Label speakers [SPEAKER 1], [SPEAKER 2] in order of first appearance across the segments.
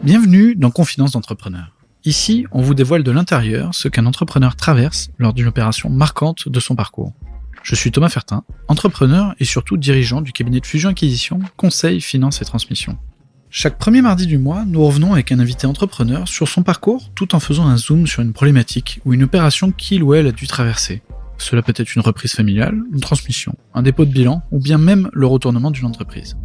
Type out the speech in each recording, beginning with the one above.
[SPEAKER 1] Bienvenue dans Confidence d'entrepreneur. Ici, on vous dévoile de l'intérieur ce qu'un entrepreneur traverse lors d'une opération marquante de son parcours. Je suis Thomas Fertin, entrepreneur et surtout dirigeant du cabinet de fusion-acquisition, conseil, finance et transmission. Chaque premier mardi du mois, nous revenons avec un invité entrepreneur sur son parcours tout en faisant un zoom sur une problématique ou une opération qu'il ou elle a dû traverser. Cela peut être une reprise familiale, une transmission, un dépôt de bilan ou bien même le retournement d'une entreprise.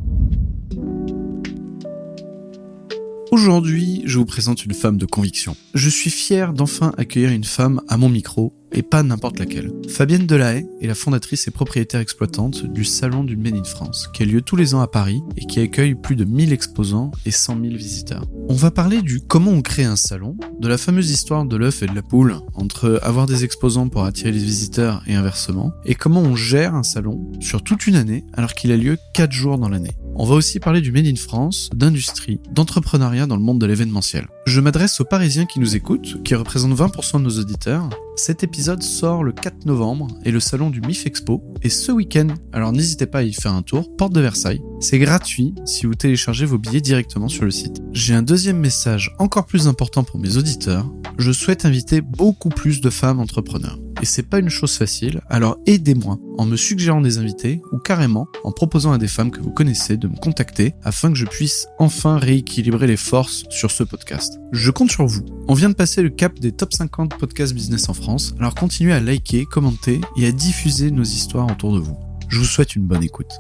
[SPEAKER 1] Aujourd'hui, je vous présente une femme de conviction. Je suis fier d'enfin accueillir une femme à mon micro, et pas n'importe laquelle. Fabienne Delahaye est la fondatrice et propriétaire exploitante du Salon du Made in France, qui a lieu tous les ans à Paris et qui accueille plus de 1000 exposants et 100 000 visiteurs. On va parler du comment on crée un salon, de la fameuse histoire de l'œuf et de la poule, entre avoir des exposants pour attirer les visiteurs et inversement, et comment on gère un salon sur toute une année alors qu'il a lieu 4 jours dans l'année. On va aussi parler du Made in France, d'industrie, d'entrepreneuriat dans le monde de l'événementiel. Je m'adresse aux Parisiens qui nous écoutent, qui représentent 20% de nos auditeurs. Cet épisode sort le 4 novembre et le salon du MIF Expo est ce week-end, alors n'hésitez pas à y faire un tour, porte de Versailles. C'est gratuit si vous téléchargez vos billets directement sur le site. J'ai un deuxième message encore plus important pour mes auditeurs. Je souhaite inviter beaucoup plus de femmes entrepreneurs. Et c'est pas une chose facile, alors aidez-moi en me suggérant des invités ou carrément en proposant à des femmes que vous connaissez de me contacter afin que je puisse enfin rééquilibrer les forces sur ce podcast. Je compte sur vous. On vient de passer le cap des top 50 podcasts business en France, alors continuez à liker, commenter et à diffuser nos histoires autour de vous. Je vous souhaite une bonne écoute.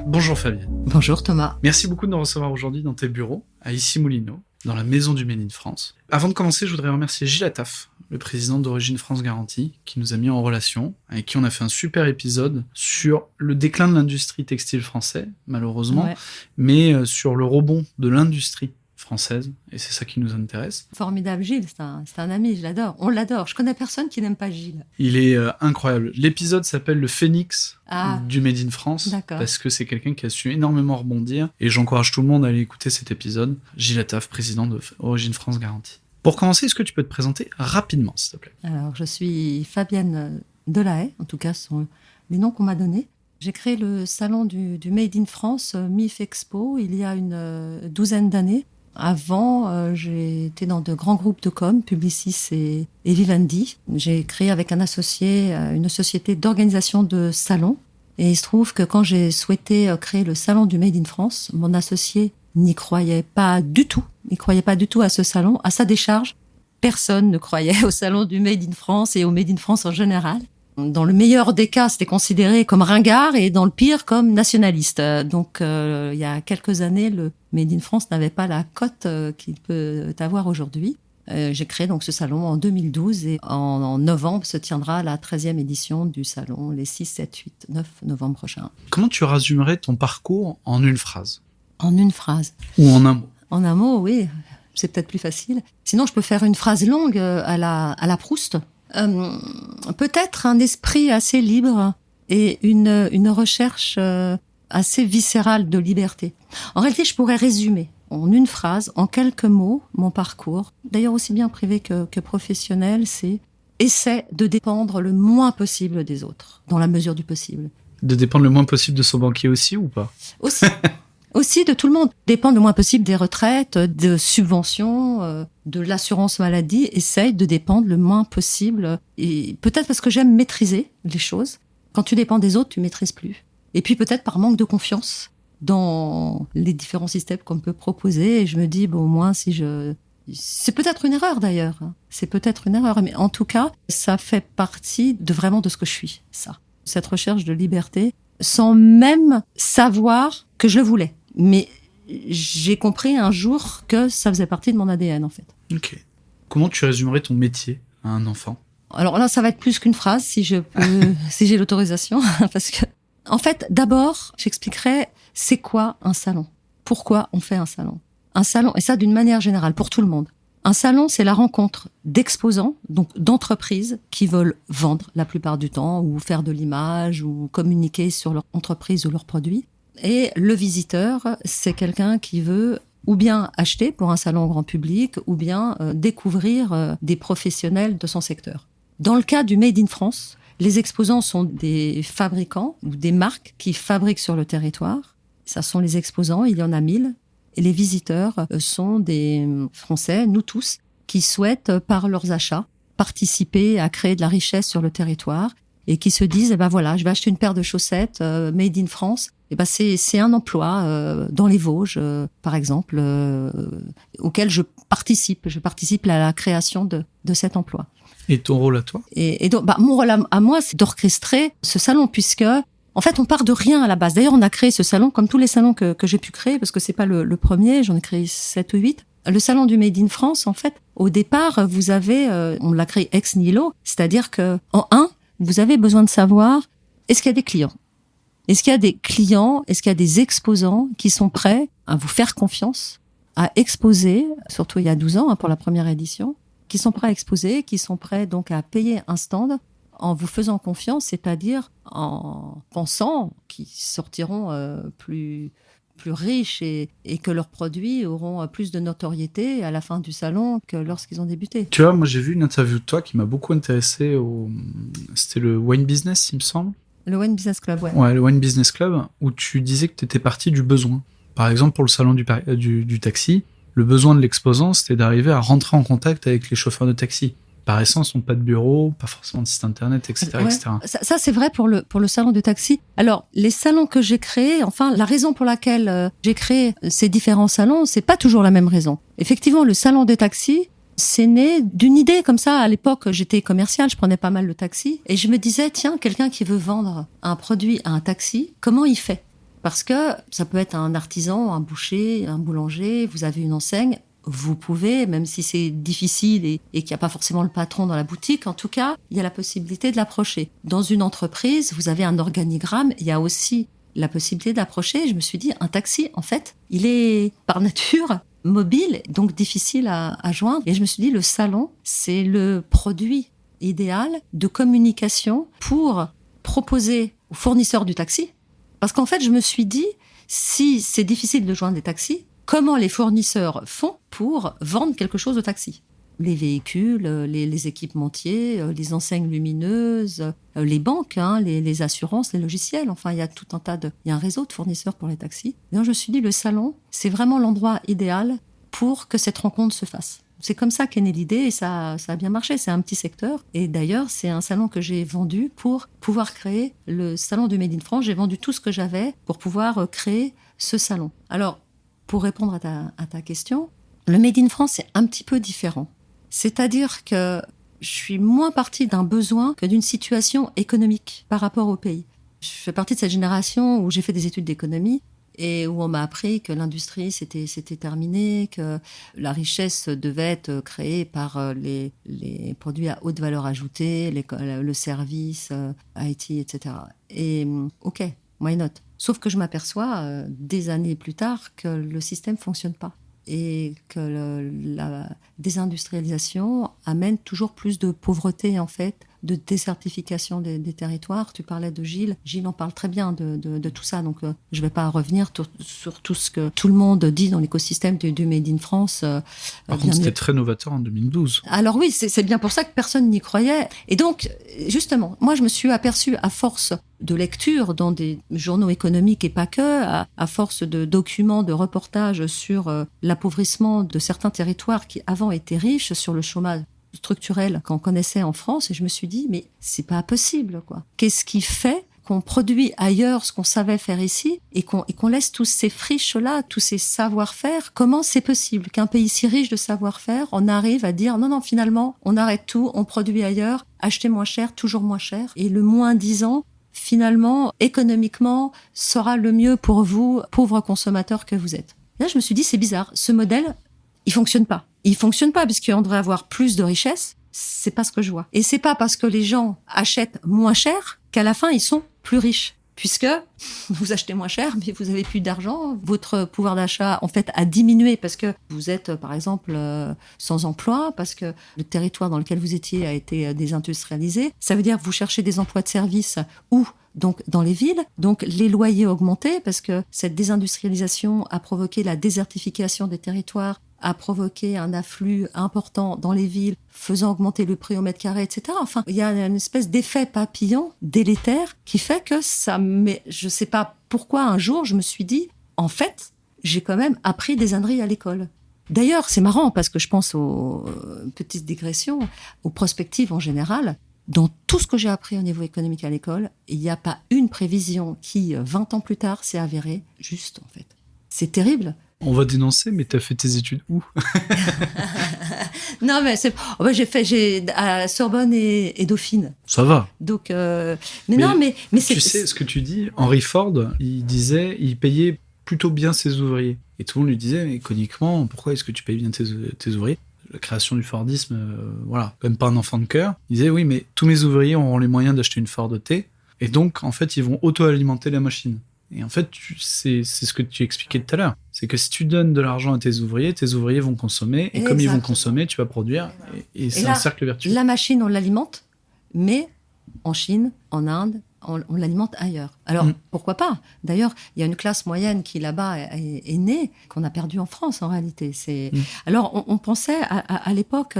[SPEAKER 1] Bonjour Fabienne.
[SPEAKER 2] Bonjour Thomas.
[SPEAKER 1] Merci beaucoup de nous recevoir aujourd'hui dans tes bureaux, à Issy-Moulineaux, dans la maison du Made in France. Avant de commencer, je voudrais remercier Gilles Attaf, le président d'Origine France Garantie, qui nous a mis en relation, avec qui on a fait un super épisode sur le déclin de l'industrie textile française, malheureusement, mais sur le rebond de l'industrie française, et c'est ça qui nous intéresse.
[SPEAKER 2] Formidable, Gilles, c'est un ami, je l'adore. On l'adore, je connais personne qui n'aime pas Gilles.
[SPEAKER 1] Il est incroyable. L'épisode s'appelle le Phénix du Made in France,
[SPEAKER 2] d'accord.
[SPEAKER 1] Parce que c'est quelqu'un qui a su énormément rebondir, et j'encourage tout le monde à aller écouter cet épisode. Gilles Attaf, président de Origine France Garantie. Pour commencer, est-ce que tu peux te présenter rapidement, s'il te plaît ?
[SPEAKER 2] Alors, je suis Fabienne Delahaye, en tout cas, ce sont les noms qu'on m'a donnés. J'ai créé le salon du Made in France, MIF Expo, il y a une douzaine d'années. Avant, j'ai été dans de grands groupes de com, Publicis et Vivendi. J'ai créé avec un associé une société d'organisation de salons. Et il se trouve que quand j'ai souhaité créer le salon du Made in France, mon associé n'y croyait pas du tout. Il croyait pas du tout à ce salon, à sa décharge. Personne ne croyait au salon du Made in France et au Made in France en général. Dans le meilleur des cas, c'était considéré comme ringard et dans le pire, comme nationaliste. Donc, il y a quelques années, le Made in France n'avait pas la cote qu'il peut avoir aujourd'hui. J'ai créé donc ce salon en 2012 et en novembre se tiendra la 13e édition du salon, les 6, 7, 8, 9 novembre prochain.
[SPEAKER 1] Comment tu résumerais ton parcours en une phrase ?
[SPEAKER 2] En une phrase.
[SPEAKER 1] Ou en un mot ?
[SPEAKER 2] En un mot, oui. C'est peut-être plus facile. Sinon, je peux faire une phrase longue à la Proust. Peut-être un esprit assez libre et une recherche assez viscérale de liberté. En réalité, je pourrais résumer en une phrase, en quelques mots, mon parcours. D'ailleurs, aussi bien privé que professionnel, c'est essaie de dépendre le moins possible des autres, dans la mesure du possible.
[SPEAKER 1] De dépendre le moins possible de son banquier aussi ou pas ?
[SPEAKER 2] Aussi. Aussi de tout le monde. Dépendre le moins possible des retraites, de subventions, de l'assurance maladie. Essaye de dépendre le moins possible. Et peut-être parce que j'aime maîtriser les choses. Quand tu dépends des autres, tu maîtrises plus. Et puis peut-être par manque de confiance dans les différents systèmes qu'on peut proposer. Et je me dis, bon, au moins, c'est peut-être une erreur d'ailleurs. C'est peut-être une erreur. Mais en tout cas, ça fait partie vraiment de ce que je suis, ça. Cette recherche de liberté, sans même savoir que je le voulais. Mais j'ai compris un jour que ça faisait partie de mon ADN, en fait.
[SPEAKER 1] Ok. Comment tu résumerais ton métier à un enfant ?
[SPEAKER 2] Alors là, ça va être plus qu'une phrase, si je peux, si j'ai l'autorisation. Parce que, en fait, d'abord, j'expliquerai c'est quoi un salon. Pourquoi on fait un salon. Un salon, et ça d'une manière générale, pour tout le monde. Un salon, c'est la rencontre d'exposants, donc d'entreprises qui veulent vendre la plupart du temps, ou faire de l'image, ou communiquer sur leur entreprise ou leurs produits. Et le visiteur, c'est quelqu'un qui veut ou bien acheter pour un salon grand public, ou bien découvrir des professionnels de son secteur. Dans le cas du Made in France, les exposants sont des fabricants ou des marques qui fabriquent sur le territoire. Ça sont les exposants, il y en a 1000. Et les visiteurs sont des Français, nous tous, qui souhaitent, par leurs achats, participer à créer de la richesse sur le territoire et qui se disent, voilà, je vais acheter une paire de chaussettes made in France. C'est un emploi dans les Vosges, par exemple, auquel je participe. Je participe à la création de cet emploi.
[SPEAKER 1] Et ton rôle à toi?
[SPEAKER 2] Et donc, mon rôle à moi, c'est d'orchestrer ce salon, puisque en fait, on part de rien à la base. D'ailleurs, on a créé ce salon, comme tous les salons que j'ai pu créer, parce que c'est pas le premier, j'en ai créé 7 ou 8. Le salon du Made in France, en fait, au départ, vous avez, on l'a créé ex nihilo, c'est-à-dire que, en un, vous avez besoin de savoir, est-ce qu'il y a des clients? Est-ce qu'il y a des clients, est-ce qu'il y a des exposants qui sont prêts à vous faire confiance, à exposer, surtout il y a 12 ans, pour la première édition, qui sont prêts à exposer, qui sont prêts donc à payer un stand en vous faisant confiance, c'est-à-dire en pensant qu'ils sortiront plus riches et que leurs produits auront plus de notoriété à la fin du salon que lorsqu'ils ont débuté.
[SPEAKER 1] Tu vois, moi j'ai vu une interview de toi qui m'a beaucoup intéressé. C'était le Wine Business, il me semble.
[SPEAKER 2] Le Wine Business Club, ouais.
[SPEAKER 1] Ouais, le Wine Business Club, où tu disais que tu étais parti du besoin. Par exemple, pour le salon du taxi, le besoin de l'exposant, c'était d'arriver à rentrer en contact avec les chauffeurs de taxi. Par essence, n'ont pas de bureau, pas forcément de site internet, etc.
[SPEAKER 2] Ouais,
[SPEAKER 1] etc.
[SPEAKER 2] Ça, c'est vrai pour le salon de taxi. Alors, les salons que j'ai créés, enfin, la raison pour laquelle j'ai créé ces différents salons, c'est pas toujours la même raison. Effectivement, le salon de taxi, c'est né d'une idée comme ça. À l'époque, j'étais commerciale, je prenais pas mal le taxi. Et je me disais, tiens, quelqu'un qui veut vendre un produit à un taxi, comment il fait? Parce que ça peut être un artisan, un boucher, un boulanger, vous avez une enseigne, vous pouvez, même si c'est difficile et qu'il n'y a pas forcément le patron dans la boutique, en tout cas, il y a la possibilité de l'approcher. Dans une entreprise, vous avez un organigramme, il y a aussi la possibilité d'approcher. Je me suis dit, un taxi, en fait, il est par nature mobile, donc difficile à joindre. Et je me suis dit, le salon, c'est le produit idéal de communication pour proposer aux fournisseurs du taxi. Parce qu'en fait, je me suis dit, si c'est difficile de joindre des taxis, comment les fournisseurs font pour vendre quelque chose au taxi? Les véhicules, les équipementiers, les enseignes lumineuses, les banques, les assurances, les logiciels. Enfin, il y a tout un il y a un réseau de fournisseurs pour les taxis. Et donc, je me suis dit, le salon, c'est vraiment l'endroit idéal pour que cette rencontre se fasse. C'est comme ça qu'est née l'idée et ça a bien marché. C'est un petit secteur. Et d'ailleurs, c'est un salon que j'ai vendu pour pouvoir créer le salon du Made in France. J'ai vendu tout ce que j'avais pour pouvoir créer ce salon. Alors, pour répondre à ta question, le Made in France, c'est un petit peu différent. C'est-à-dire que je suis moins partie d'un besoin que d'une situation économique par rapport au pays. Je fais partie de cette génération où j'ai fait des études d'économie et où on m'a appris que l'industrie, c'était terminé, que la richesse devait être créée par les produits à haute valeur ajoutée, le service, IT, etc. Et ok, why not? Sauf que je m'aperçois des années plus tard que le système ne fonctionne pas et que la désindustrialisation amène toujours plus de pauvreté, en fait, de désertification des territoires. Tu parlais de Gilles. Gilles en parle très bien de tout ça. Donc, je ne vais pas revenir sur tout ce que tout le monde dit dans l'écosystème du Made in France.
[SPEAKER 1] Par contre, c'était très novateur en 2012.
[SPEAKER 2] Alors oui, c'est bien pour ça que personne n'y croyait. Et donc, justement, moi, je me suis aperçue à force de lecture dans des journaux économiques et pas que, à force de documents, de reportages sur l'appauvrissement de certains territoires qui avant étaient riches, sur le chômage structurel qu'on connaissait en France, et je me suis dit, mais c'est pas possible, quoi. Qu'est-ce qui fait qu'on produit ailleurs ce qu'on savait faire ici et qu'on laisse tous ces friches-là, tous ces savoir-faire? Comment c'est possible qu'un pays si riche de savoir-faire, on arrive à dire non, finalement, on arrête tout, on produit ailleurs, acheter moins cher, toujours moins cher, et le moins 10 ans, finalement, économiquement, sera le mieux pour vous, pauvres consommateurs que vous êtes. Là, je me suis dit, c'est bizarre, ce modèle, il fonctionne pas. Il fonctionne pas parce qu'on devrait avoir plus de richesse. C'est pas ce que je vois. Et c'est pas parce que les gens achètent moins cher qu'à la fin, ils sont plus riches. Puisque vous achetez moins cher, mais vous avez plus d'argent. Votre pouvoir d'achat, en fait, a diminué parce que vous êtes, par exemple, sans emploi, parce que le territoire dans lequel vous étiez a été désindustrialisé. Ça veut dire que vous cherchez des emplois de service où? Donc, dans les villes. Donc, les loyers ont augmenté parce que cette désindustrialisation a provoqué la désertification des territoires, a provoqué un afflux important dans les villes, faisant augmenter le prix au mètre carré, etc. Enfin, il y a une espèce d'effet papillon délétère qui fait que ça... Mais je sais pas pourquoi un jour, je me suis dit, en fait, j'ai quand même appris des âneries à l'école. D'ailleurs, c'est marrant parce que je pense aux petites digressions, aux prospectives en général. Dans tout ce que j'ai appris au niveau économique à l'école, il n'y a pas une prévision qui, 20 ans plus tard, s'est avérée juste, en fait. C'est terrible.
[SPEAKER 1] On va dénoncer, mais t'as fait tes études où?
[SPEAKER 2] Non, mais j'ai à Sorbonne et Dauphine.
[SPEAKER 1] Ça va.
[SPEAKER 2] Donc, mais c'est.
[SPEAKER 1] Tu sais ce que tu dis? Henry Ford, il payait plutôt bien ses ouvriers. Et tout le monde lui disait, mais économiquement, pourquoi est-ce que tu payes bien tes ouvriers? La création du Fordisme, voilà, même pas un enfant de cœur. Il disait, oui, mais tous mes ouvriers auront les moyens d'acheter une Ford T, et donc, en fait, ils vont auto-alimenter la machine. Et en fait, c'est ce que tu expliquais tout à l'heure. C'est que si tu donnes de l'argent à tes ouvriers vont consommer, et comme ils vont consommer, tu vas produire, et c'est un cercle vertueux.
[SPEAKER 2] La machine, on l'alimente, mais en Chine, en Inde, on l'alimente ailleurs. Alors, pourquoi pas? D'ailleurs, il y a une classe moyenne qui, là-bas, est née, qu'on a perdue en France, en réalité. Alors, on pensait, à l'époque,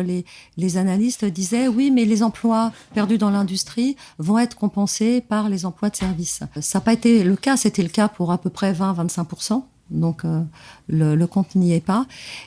[SPEAKER 2] les analystes disaient, oui, mais les emplois perdus dans l'industrie vont être compensés par les emplois de service. Ça n'a pas été le cas. C'était le cas pour à peu près 20-25%. Donc, le compte n'y est pas.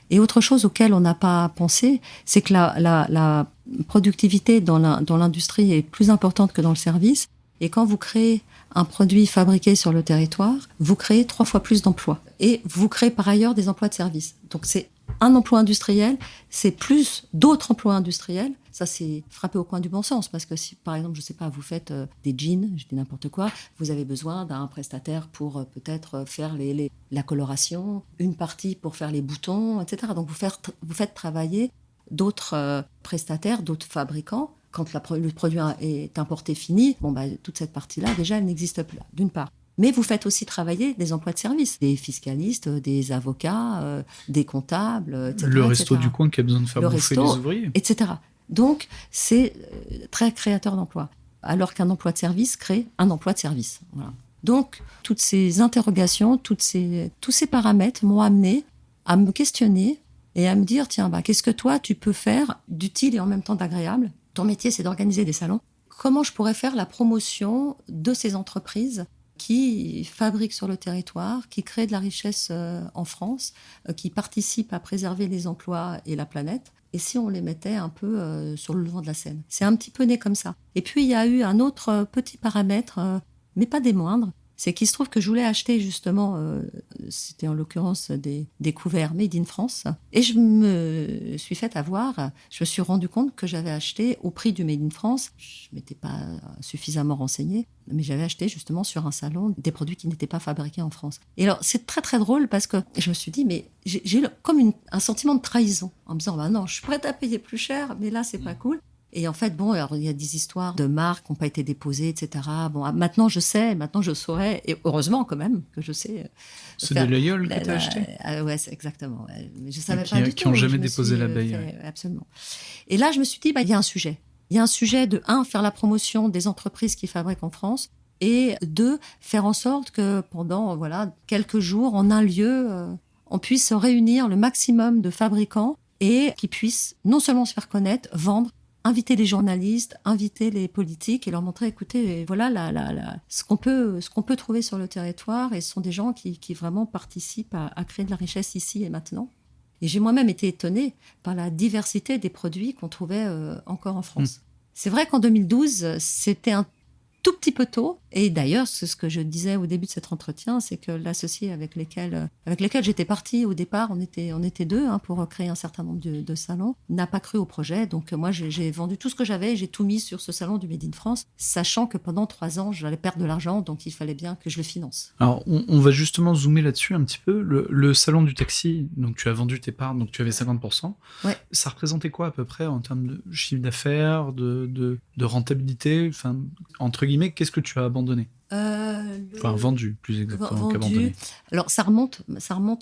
[SPEAKER 2] Et autre chose auquel on n'a pas pensé, c'est que la productivité dans l'industrie est plus importante que dans le service. Et quand vous créez un produit fabriqué sur le territoire, vous créez 3 fois plus d'emplois. Et vous créez par ailleurs des emplois de service. Donc c'est un emploi industriel, c'est plus d'autres emplois industriels. Ça, c'est frappé au coin du bon sens. Parce que si, par exemple, je ne sais pas, vous faites des jeans, je dis n'importe quoi, vous avez besoin d'un prestataire pour peut-être faire la coloration, une partie pour faire les boutons, etc. Donc vous faites travailler d'autres prestataires, d'autres fabricants. Quand le produit est importé fini, toute cette partie-là, déjà, elle n'existe plus, d'une part. Mais vous faites aussi travailler des emplois de service, des fiscalistes, des avocats, des comptables, etc.
[SPEAKER 1] Le resto
[SPEAKER 2] etc.
[SPEAKER 1] du coin qui a besoin de faire bouffer les ouvriers.
[SPEAKER 2] Etc. Donc, c'est très créateur d'emplois. Alors qu'un emploi de service crée un emploi de service. Voilà. Donc, toutes ces interrogations, tous ces paramètres m'ont amené à me questionner et à me dire, tiens, qu'est-ce que toi, tu peux faire d'utile et en même temps d'agréable? Ton métier, c'est d'organiser des salons. Comment je pourrais faire la promotion de ces entreprises qui fabriquent sur le territoire, qui créent de la richesse en France, qui participent à préserver les emplois et la planète? Et si on les mettait un peu sur le devant de la scène? C'est un petit peu né comme ça. Et puis, il y a eu un autre petit paramètre, mais pas des moindres, c'est qu'il se trouve que je voulais acheter justement, c'était en l'occurrence des couverts Made in France, et je me suis fait avoir, je me suis rendu compte que j'avais acheté au prix du Made in France, je ne m'étais pas suffisamment renseignée, mais j'avais acheté justement sur un salon des produits qui n'étaient pas fabriqués en France. Et alors c'est très très drôle parce que je me suis dit, mais j'ai comme un sentiment de trahison, en me disant, non, je suis prête à payer plus cher, mais là c'est pas cool. Et en fait, alors, il y a des histoires de marques qui n'ont pas été déposées, etc. Maintenant, je sais, maintenant, je saurais, et heureusement, quand même, que je sais.
[SPEAKER 1] C'est des layers que tu as achetés?
[SPEAKER 2] Ouais, exactement. Ouais. Mais je savais
[SPEAKER 1] pas
[SPEAKER 2] du
[SPEAKER 1] tout. Qui
[SPEAKER 2] n'ont
[SPEAKER 1] jamais déposé l'abeille.
[SPEAKER 2] Absolument. Et là, je me suis dit, il y a un sujet. Il y a un sujet de, faire la promotion des entreprises qui fabriquent en France, et 2, faire en sorte que pendant, quelques jours, en un lieu, on puisse réunir le maximum de fabricants et qui puissent non seulement se faire connaître, vendre, inviter les journalistes, inviter les politiques et leur montrer, écoutez, voilà ce qu'on peut trouver sur le territoire, et ce sont des gens qui vraiment participent à créer de la richesse ici et maintenant. Et j'ai moi-même été étonnée par la diversité des produits qu'on trouvait encore en France. C'est vrai qu'en 2012, c'était un tout petit peu tôt. Et d'ailleurs, ce que je disais au début de cet entretien, c'est que l'associé avec lesquels j'étais partie au départ, on était 2 pour créer un certain nombre de salons, n'a pas cru au projet. Donc moi, j'ai vendu tout ce que j'avais et j'ai tout mis sur ce salon du Made in France, sachant que pendant 3 ans, j'allais perdre de l'argent, donc il fallait bien que je le finance.
[SPEAKER 1] Alors, on va justement zoomer là-dessus un petit peu. Le salon du taxi, donc tu as vendu tes parts, donc tu avais 50%.
[SPEAKER 2] Ouais.
[SPEAKER 1] Ça représentait quoi à peu près en termes de chiffre d'affaires, de rentabilité, enfin, entre guillemets, qu'est-ce que tu as abandonné? Vendu, plus exactement qu'abandonné.
[SPEAKER 2] Alors, ça remonte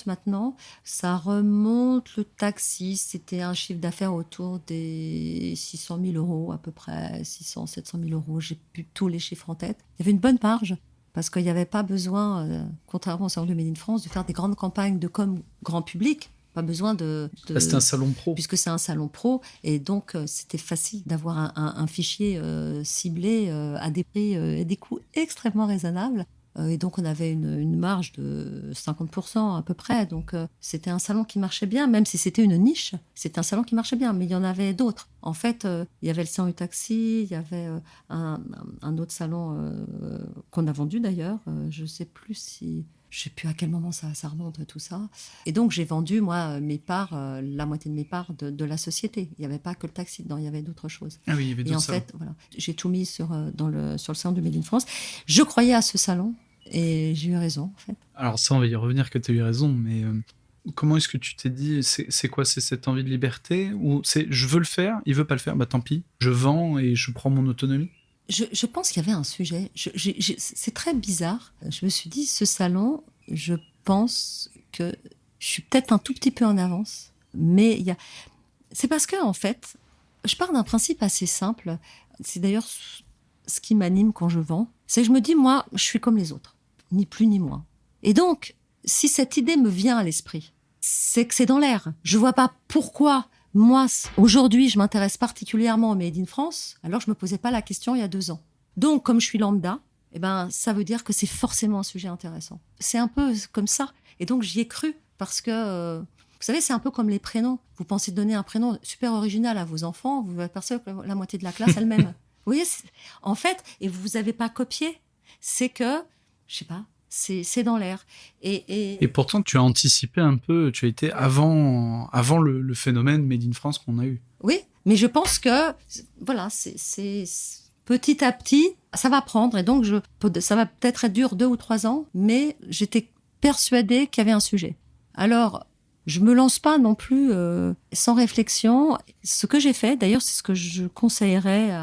[SPEAKER 2] maintenant. Ça remonte, le taxi, c'était un chiffre d'affaires autour des 600 000 euros à peu près, 600, 700 000 euros. J'ai plus tous les chiffres en tête. Il y avait une bonne marge parce qu'il n'y avait pas besoin, contrairement au salon du Made in France, de faire des grandes campagnes de com grand public. Pas besoin
[SPEAKER 1] c'était un salon pro.
[SPEAKER 2] Puisque c'est un salon pro, et donc c'était facile d'avoir un fichier ciblé à des prix et des coûts extrêmement raisonnables. Et donc, on avait une marge de 50% à peu près. Donc, c'était un salon qui marchait bien, même si c'était une niche. C'était un salon qui marchait bien, mais il y en avait d'autres. En fait, il y avait le salon du taxi, il y avait un autre salon qu'on a vendu d'ailleurs. Je ne sais plus si... Je sais plus à quel moment ça remonte, tout ça. Et donc, j'ai vendu, moi, mes parts, la moitié de mes parts de la société. Il n'y avait pas que le taxi dedans, il y avait d'autres choses.
[SPEAKER 1] Ah oui, il y avait d'autres salons.
[SPEAKER 2] Et en fait, voilà, j'ai tout mis sur le salon du Made in France. Je croyais à ce salon et j'ai eu raison, en fait.
[SPEAKER 1] Alors ça, on va y revenir que tu as eu raison, mais comment est-ce que tu t'es dit, c'est quoi, c'est cette envie de liberté ou c'est je veux le faire, il veut pas le faire, bah tant pis, je vends et je prends mon autonomie?
[SPEAKER 2] Je pense qu'il y avait un sujet. C'est très bizarre. Je me suis dit, ce salon, je pense que je suis peut-être un tout petit peu en avance. Mais c'est parce que, en fait, je pars d'un principe assez simple. C'est d'ailleurs ce qui m'anime quand je vends. C'est que je me dis, moi, je suis comme les autres. Ni plus ni moins. Et donc, si cette idée me vient à l'esprit, c'est que c'est dans l'air. Je vois pas pourquoi... Moi, aujourd'hui, je m'intéresse particulièrement au Made in France, alors je me posais pas la question il y a 2 ans. Donc, comme je suis lambda, eh ben, ça veut dire que c'est forcément un sujet intéressant. C'est un peu comme ça. Et donc, j'y ai cru parce que, vous savez, c'est un peu comme les prénoms. Vous pensez donner un prénom super original à vos enfants, vous apercevez que la moitié de la classe elle-même. Vous voyez, en fait, et vous avez pas copié, c'est que, je sais pas, c'est dans l'air.
[SPEAKER 1] Et pourtant, tu as anticipé un peu, tu as été avant le phénomène Made in France qu'on a eu.
[SPEAKER 2] Oui, mais je pense que, voilà, c'est petit à petit, ça va prendre. Et donc, ça va peut-être être dur 2 ou 3 ans, mais j'étais persuadée qu'il y avait un sujet. Alors, je me lance pas non plus sans réflexion. Ce que j'ai fait, d'ailleurs, c'est ce que je conseillerais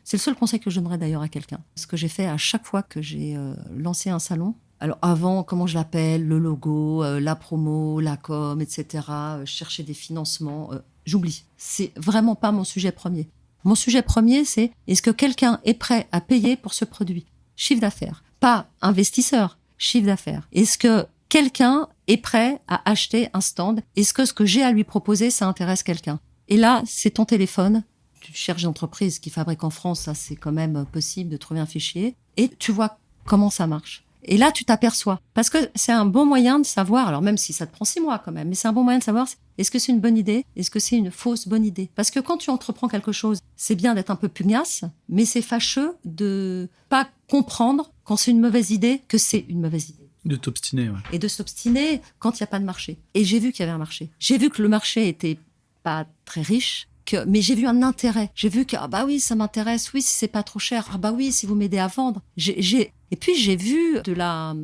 [SPEAKER 2] c'est le seul conseil que je donnerais d'ailleurs à quelqu'un. Ce que j'ai fait à chaque fois que j'ai lancé un salon. Alors avant, comment je l'appelle, le logo, la promo, la com, etc. Chercher des financements, j'oublie. C'est vraiment pas mon sujet premier. Mon sujet premier, c'est est-ce que quelqu'un est prêt à payer pour ce produit? Chiffre d'affaires. Pas investisseur, chiffre d'affaires. Est-ce que quelqu'un est prêt à acheter un stand? Est-ce que ce que j'ai à lui proposer, ça intéresse quelqu'un? Et là, c'est ton téléphone. Tu cherches une entreprise qui fabrique en France, ça c'est quand même possible de trouver un fichier. Et tu vois comment ça marche. Et là, tu t'aperçois. Parce que c'est un bon moyen de savoir, alors même si ça te prend 6 mois quand même, mais c'est un bon moyen de savoir est-ce que c'est une bonne idée? Est-ce que c'est une fausse bonne idée? Parce que quand tu entreprends quelque chose, c'est bien d'être un peu pugnace, mais c'est fâcheux de pas comprendre quand c'est une mauvaise idée que c'est une mauvaise idée.
[SPEAKER 1] De t'obstiner, ouais.
[SPEAKER 2] Et de s'obstiner quand il n'y a pas de marché. Et j'ai vu qu'il y avait un marché. J'ai vu que le marché était pas très riche, mais j'ai vu un intérêt. J'ai vu que, ah bah oui, ça m'intéresse, oui, si c'est pas trop cher, ah bah oui, si vous m'aidez à vendre. Et puis j'ai vu de la,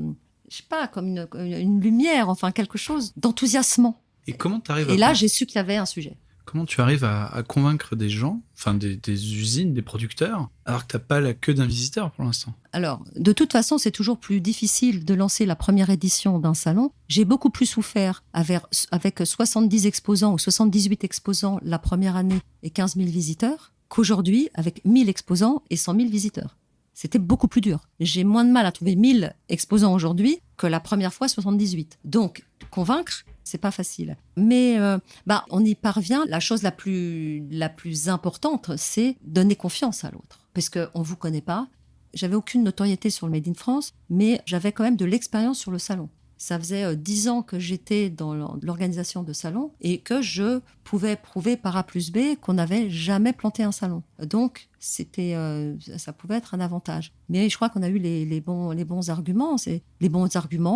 [SPEAKER 2] je sais pas, comme une lumière, enfin quelque chose d'enthousiasmant.
[SPEAKER 1] Et comment t'arrives
[SPEAKER 2] Et là, j'ai su qu'il y avait un sujet.
[SPEAKER 1] Comment tu arrives à convaincre des gens, enfin des usines, des producteurs, alors que t'as pas la queue d'un visiteur pour l'instant?
[SPEAKER 2] Alors, de toute façon, c'est toujours plus difficile de lancer la première édition d'un salon. J'ai beaucoup plus souffert avec 70 exposants ou 78 exposants la première année et 15 000 visiteurs qu'aujourd'hui avec 1000 exposants et 100 000 visiteurs. C'était beaucoup plus dur. J'ai moins de mal à trouver 1000 exposants aujourd'hui que la première fois 78. Donc, convaincre, c'est pas facile. Mais on y parvient. La chose la plus importante, c'est donner confiance à l'autre. Parce qu'on ne vous connaît pas. J'avais aucune notoriété sur le Made in France, mais j'avais quand même de l'expérience sur le salon. Ça faisait 10 ans que j'étais dans l'organisation de salons et que je pouvais prouver par A plus B qu'on n'avait jamais planté un salon. Donc, ça pouvait être un avantage. Mais je crois qu'on a eu les bons arguments,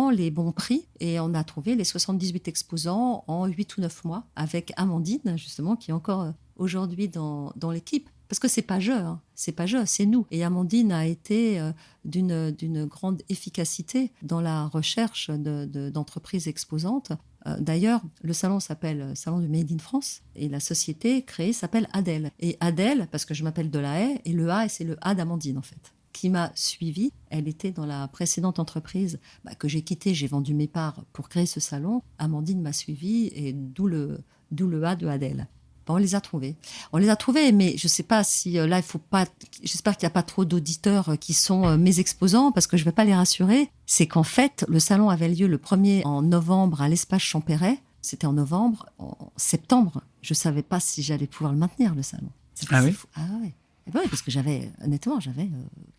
[SPEAKER 2] les bons prix. Et on a trouvé les 78 exposants en 8 ou 9 mois avec Amandine, justement, qui est encore aujourd'hui dans l'équipe. Parce que c'est pas jeu, c'est nous. Et Amandine a été d'une grande efficacité dans la recherche d'entreprises exposantes. D'ailleurs, le salon s'appelle Salon du Made in France et la société créée s'appelle Adèle. Et Adèle, parce que je m'appelle Delahaye, et le A, c'est le A d'Amandine en fait, qui m'a suivie. Elle était dans la précédente entreprise que j'ai quittée, j'ai vendu mes parts pour créer ce salon. Amandine m'a suivie et d'où le A de Adèle. On les a trouvés, mais je ne sais pas si là, il faut pas. J'espère qu'il n'y a pas trop d'auditeurs qui sont mes exposants parce que je ne vais pas les rassurer. C'est qu'en fait, le salon avait lieu le 1er en novembre à l'Espace Champéret. C'était en novembre. En septembre, je ne savais pas si j'allais pouvoir le maintenir, le salon.
[SPEAKER 1] Ah oui?
[SPEAKER 2] Ah ouais. Et ben oui, parce que j'avais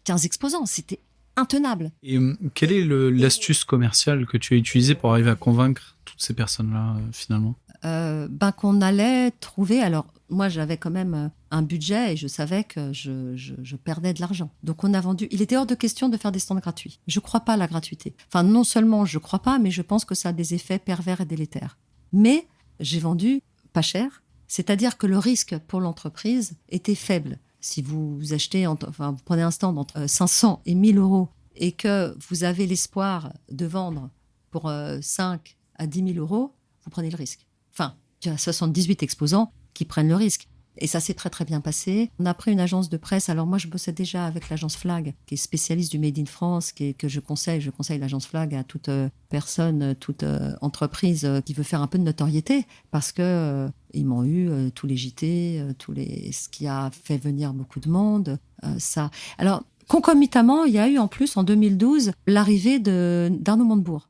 [SPEAKER 2] 15 exposants. C'était intenable.
[SPEAKER 1] Et quelle est l'astuce commerciale que tu as utilisée pour arriver à convaincre toutes ces personnes-là, finalement?
[SPEAKER 2] Qu'on allait trouver. Alors, moi, j'avais quand même un budget et je savais que je perdais de l'argent. Donc, on a vendu. Il était hors de question de faire des stands gratuits. Je ne crois pas à la gratuité. Enfin, non seulement je ne crois pas, mais je pense que ça a des effets pervers et délétères. Mais j'ai vendu pas cher. C'est-à-dire que le risque pour l'entreprise était faible. Si vous achetez, vous prenez un stand entre 500 et 1000 euros et que vous avez l'espoir de vendre pour 5 à 10 000 euros, vous prenez le risque. Enfin, il y a 78 exposants qui prennent le risque. Et ça s'est très très bien passé. On a pris une agence de presse. Alors moi, je bossais déjà avec l'agence Flag, qui est spécialiste du Made in France, que je conseille. Je conseille l'agence Flag à toute personne, toute entreprise qui veut faire un peu de notoriété, parce que ils m'ont eu tous les JT, ce qui a fait venir beaucoup de monde. Ça. Alors concomitamment, il y a eu en plus en 2012 l'arrivée d'Arnaud Montebourg,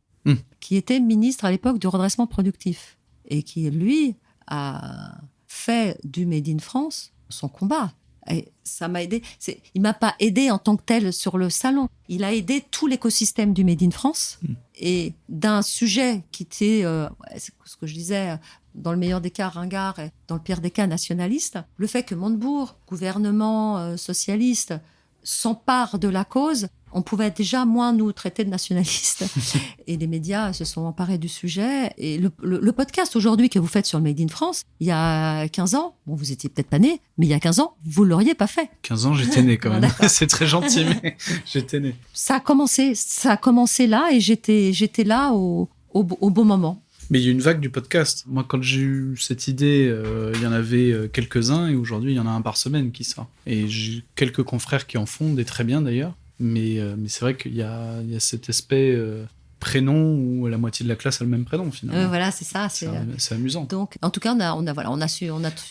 [SPEAKER 2] qui était ministre à l'époque du redressement productif et qui lui a fait du Made in France son combat. Et ça m'a aidé. Il m'a pas aidé en tant que tel sur le salon. Il a aidé tout l'écosystème du Made in France et d'un sujet qui était, c'est ce que je disais, dans le meilleur des cas ringard et dans le pire des cas nationaliste. Le fait que Montebourg, gouvernement socialiste, s'empare de la cause, on pouvait déjà moins nous traiter de nationalistes. Et les médias se sont emparés du sujet. Et le podcast aujourd'hui que vous faites sur le Made in France, il y a 15 ans, bon, vous étiez peut-être pas né, mais il y a 15 ans, vous l'auriez pas fait.
[SPEAKER 1] 15 ans, j'étais né quand même. C'est très gentil, mais j'étais né.
[SPEAKER 2] Ça a commencé là et j'étais là au bon moment.
[SPEAKER 1] Mais il y a une vague du podcast. Moi, quand j'ai eu cette idée, il y en avait quelques-uns et aujourd'hui, il y en a un par semaine qui sort. Et j'ai quelques confrères qui en font, des très bien d'ailleurs. Mais c'est vrai qu'il y a cet aspect prénom où la moitié de la classe a le même prénom finalement.
[SPEAKER 2] Voilà, c'est ça.
[SPEAKER 1] C'est amusant.
[SPEAKER 2] Donc, en tout cas, on a su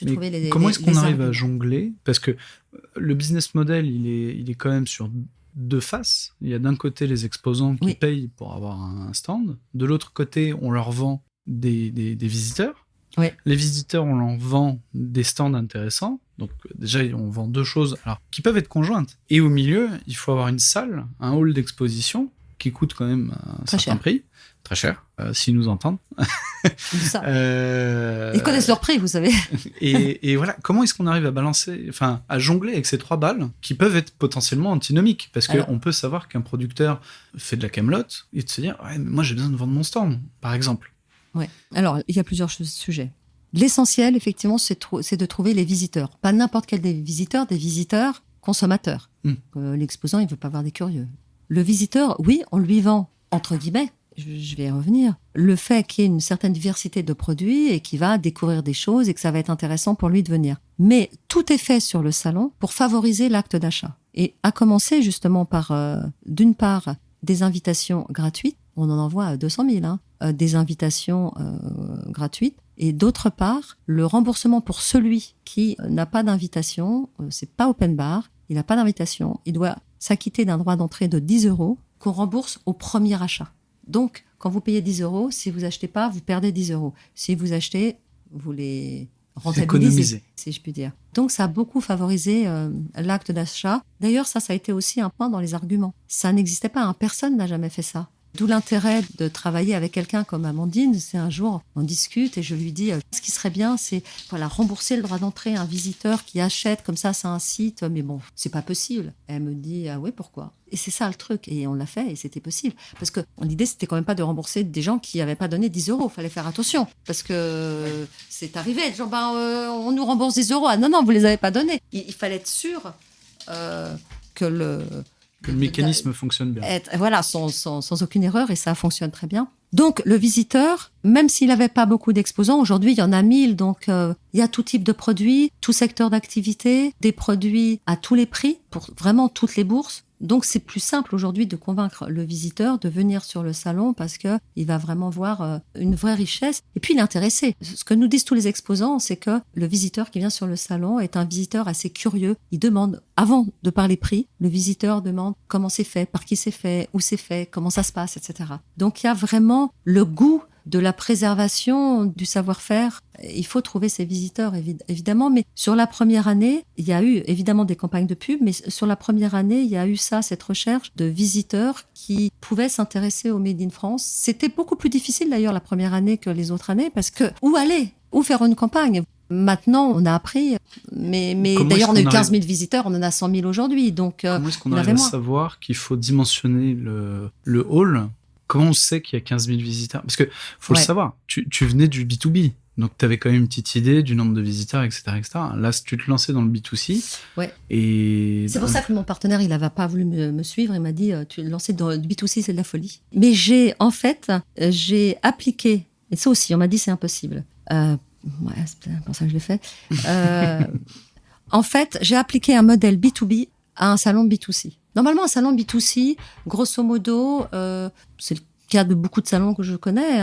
[SPEAKER 2] trouver les.
[SPEAKER 1] Comment est-ce qu'on arrive à jongler? Parce que le business model, il est quand même sur deux faces. Il y a d'un côté les exposants qui payent pour avoir un stand. De l'autre côté, on leur vend des visiteurs.
[SPEAKER 2] Oui.
[SPEAKER 1] Les visiteurs, on leur vend des stands intéressants. Donc déjà, on vend deux choses qui peuvent être conjointes. Et au milieu, il faut avoir une salle, un hall d'exposition qui coûte quand même un certain prix. Très cher, s'ils nous entendent.
[SPEAKER 2] Ça. Ils connaissent leur prix, vous savez.
[SPEAKER 1] et voilà, comment est-ce qu'on arrive à jongler avec ces trois balles qui peuvent être potentiellement antinomiques? Parce qu'on peut savoir qu'un producteur fait de la camelote et de se dire, ouais, mais moi j'ai besoin de vendre mon stand, par exemple.
[SPEAKER 2] Ouais. Alors, il y a plusieurs sujets. L'essentiel, effectivement, c'est de trouver les visiteurs. Pas n'importe quel des visiteurs consommateurs. L'exposant, il ne veut pas voir des curieux. Le visiteur, oui, on lui vend, entre guillemets, je vais y revenir, le fait qu'il y ait une certaine diversité de produits et qu'il va découvrir des choses et que ça va être intéressant pour lui de venir. Mais tout est fait sur le salon pour favoriser l'acte d'achat. Et à commencer justement par, d'une part, des invitations gratuites. On en envoie 200 000, des invitations gratuites. Et d'autre part, le remboursement pour celui qui n'a pas d'invitation, c'est pas open bar, il n'a pas d'invitation, il doit s'acquitter d'un droit d'entrée de 10 € qu'on rembourse au premier achat. Donc, quand vous payez 10 €, si vous achetez pas, vous perdez 10 €. Si vous achetez, vous les rentabilisez, si je puis dire. Donc, ça a beaucoup favorisé l'acte d'achat. D'ailleurs, ça a été aussi un point dans les arguments. Ça n'existait pas, personne n'a jamais fait ça. D'où l'intérêt de travailler avec quelqu'un comme Amandine. C'est un jour, on discute et je lui dis, ce qui serait bien, c'est rembourser le droit d'entrée à un visiteur qui achète comme ça, c'est un site. Mais bon, c'est pas possible. Et elle me dit, ah ouais, pourquoi? Et c'est ça le truc. Et on l'a fait et c'était possible. Parce que l'idée, c'était quand même pas de rembourser des gens qui n'avaient pas donné 10 €. Fallait faire attention. Parce que c'est arrivé. Genre, on nous rembourse 10 €. Ah non, vous les avez pas donnés. Il fallait être sûr que le
[SPEAKER 1] mécanisme fonctionne bien.
[SPEAKER 2] Voilà, sans aucune erreur, et ça fonctionne très bien. Donc, le visiteur, même s'il n'avait pas beaucoup d'exposants, aujourd'hui, il y en a 1000, donc il y a tout type de produits, tout secteur d'activité, des produits à tous les prix, pour vraiment toutes les bourses. Donc, c'est plus simple aujourd'hui de convaincre le visiteur de venir sur le salon parce que il va vraiment voir une vraie richesse. Et puis, il est intéressé. Ce que nous disent tous les exposants, c'est que le visiteur qui vient sur le salon est un visiteur assez curieux. Il demande, avant de parler prix, le visiteur demande comment c'est fait, par qui c'est fait, où c'est fait, comment ça se passe, etc. Donc, il y a vraiment le goût de la préservation du savoir-faire. Il faut trouver ses visiteurs, évidemment. Mais sur la première année, il y a eu évidemment des campagnes de pub, mais sur la première année, il y a eu cette recherche de visiteurs qui pouvaient s'intéresser au Made in France. C'était beaucoup plus difficile d'ailleurs la première année que les autres années, parce que où aller? Où faire une campagne? Maintenant, on a appris, mais d'ailleurs, on a eu 15 000 visiteurs, on en a 100 000 aujourd'hui. Donc,
[SPEAKER 1] comment est-ce qu'on arrive à savoir qu'il faut dimensionner le hall? Comment on sait qu'il y a 15 000 visiteurs? Parce que faut le savoir, tu venais du B2B, donc tu avais quand même une petite idée du nombre de visiteurs, etc., etc. Là, si tu te lançais dans le B2C, et
[SPEAKER 2] c'est pour ça que mon partenaire, il n'avait pas voulu me suivre. Il m'a dit, tu lancer dans le B2C, c'est de la folie. Mais j'ai appliqué, et ça aussi, on m'a dit c'est impossible. C'est pour ça que je l'ai fait. En fait, j'ai appliqué un modèle B2B à un salon B2C. Normalement, un salon B2C, grosso modo, c'est le cas de beaucoup de salons que je connais.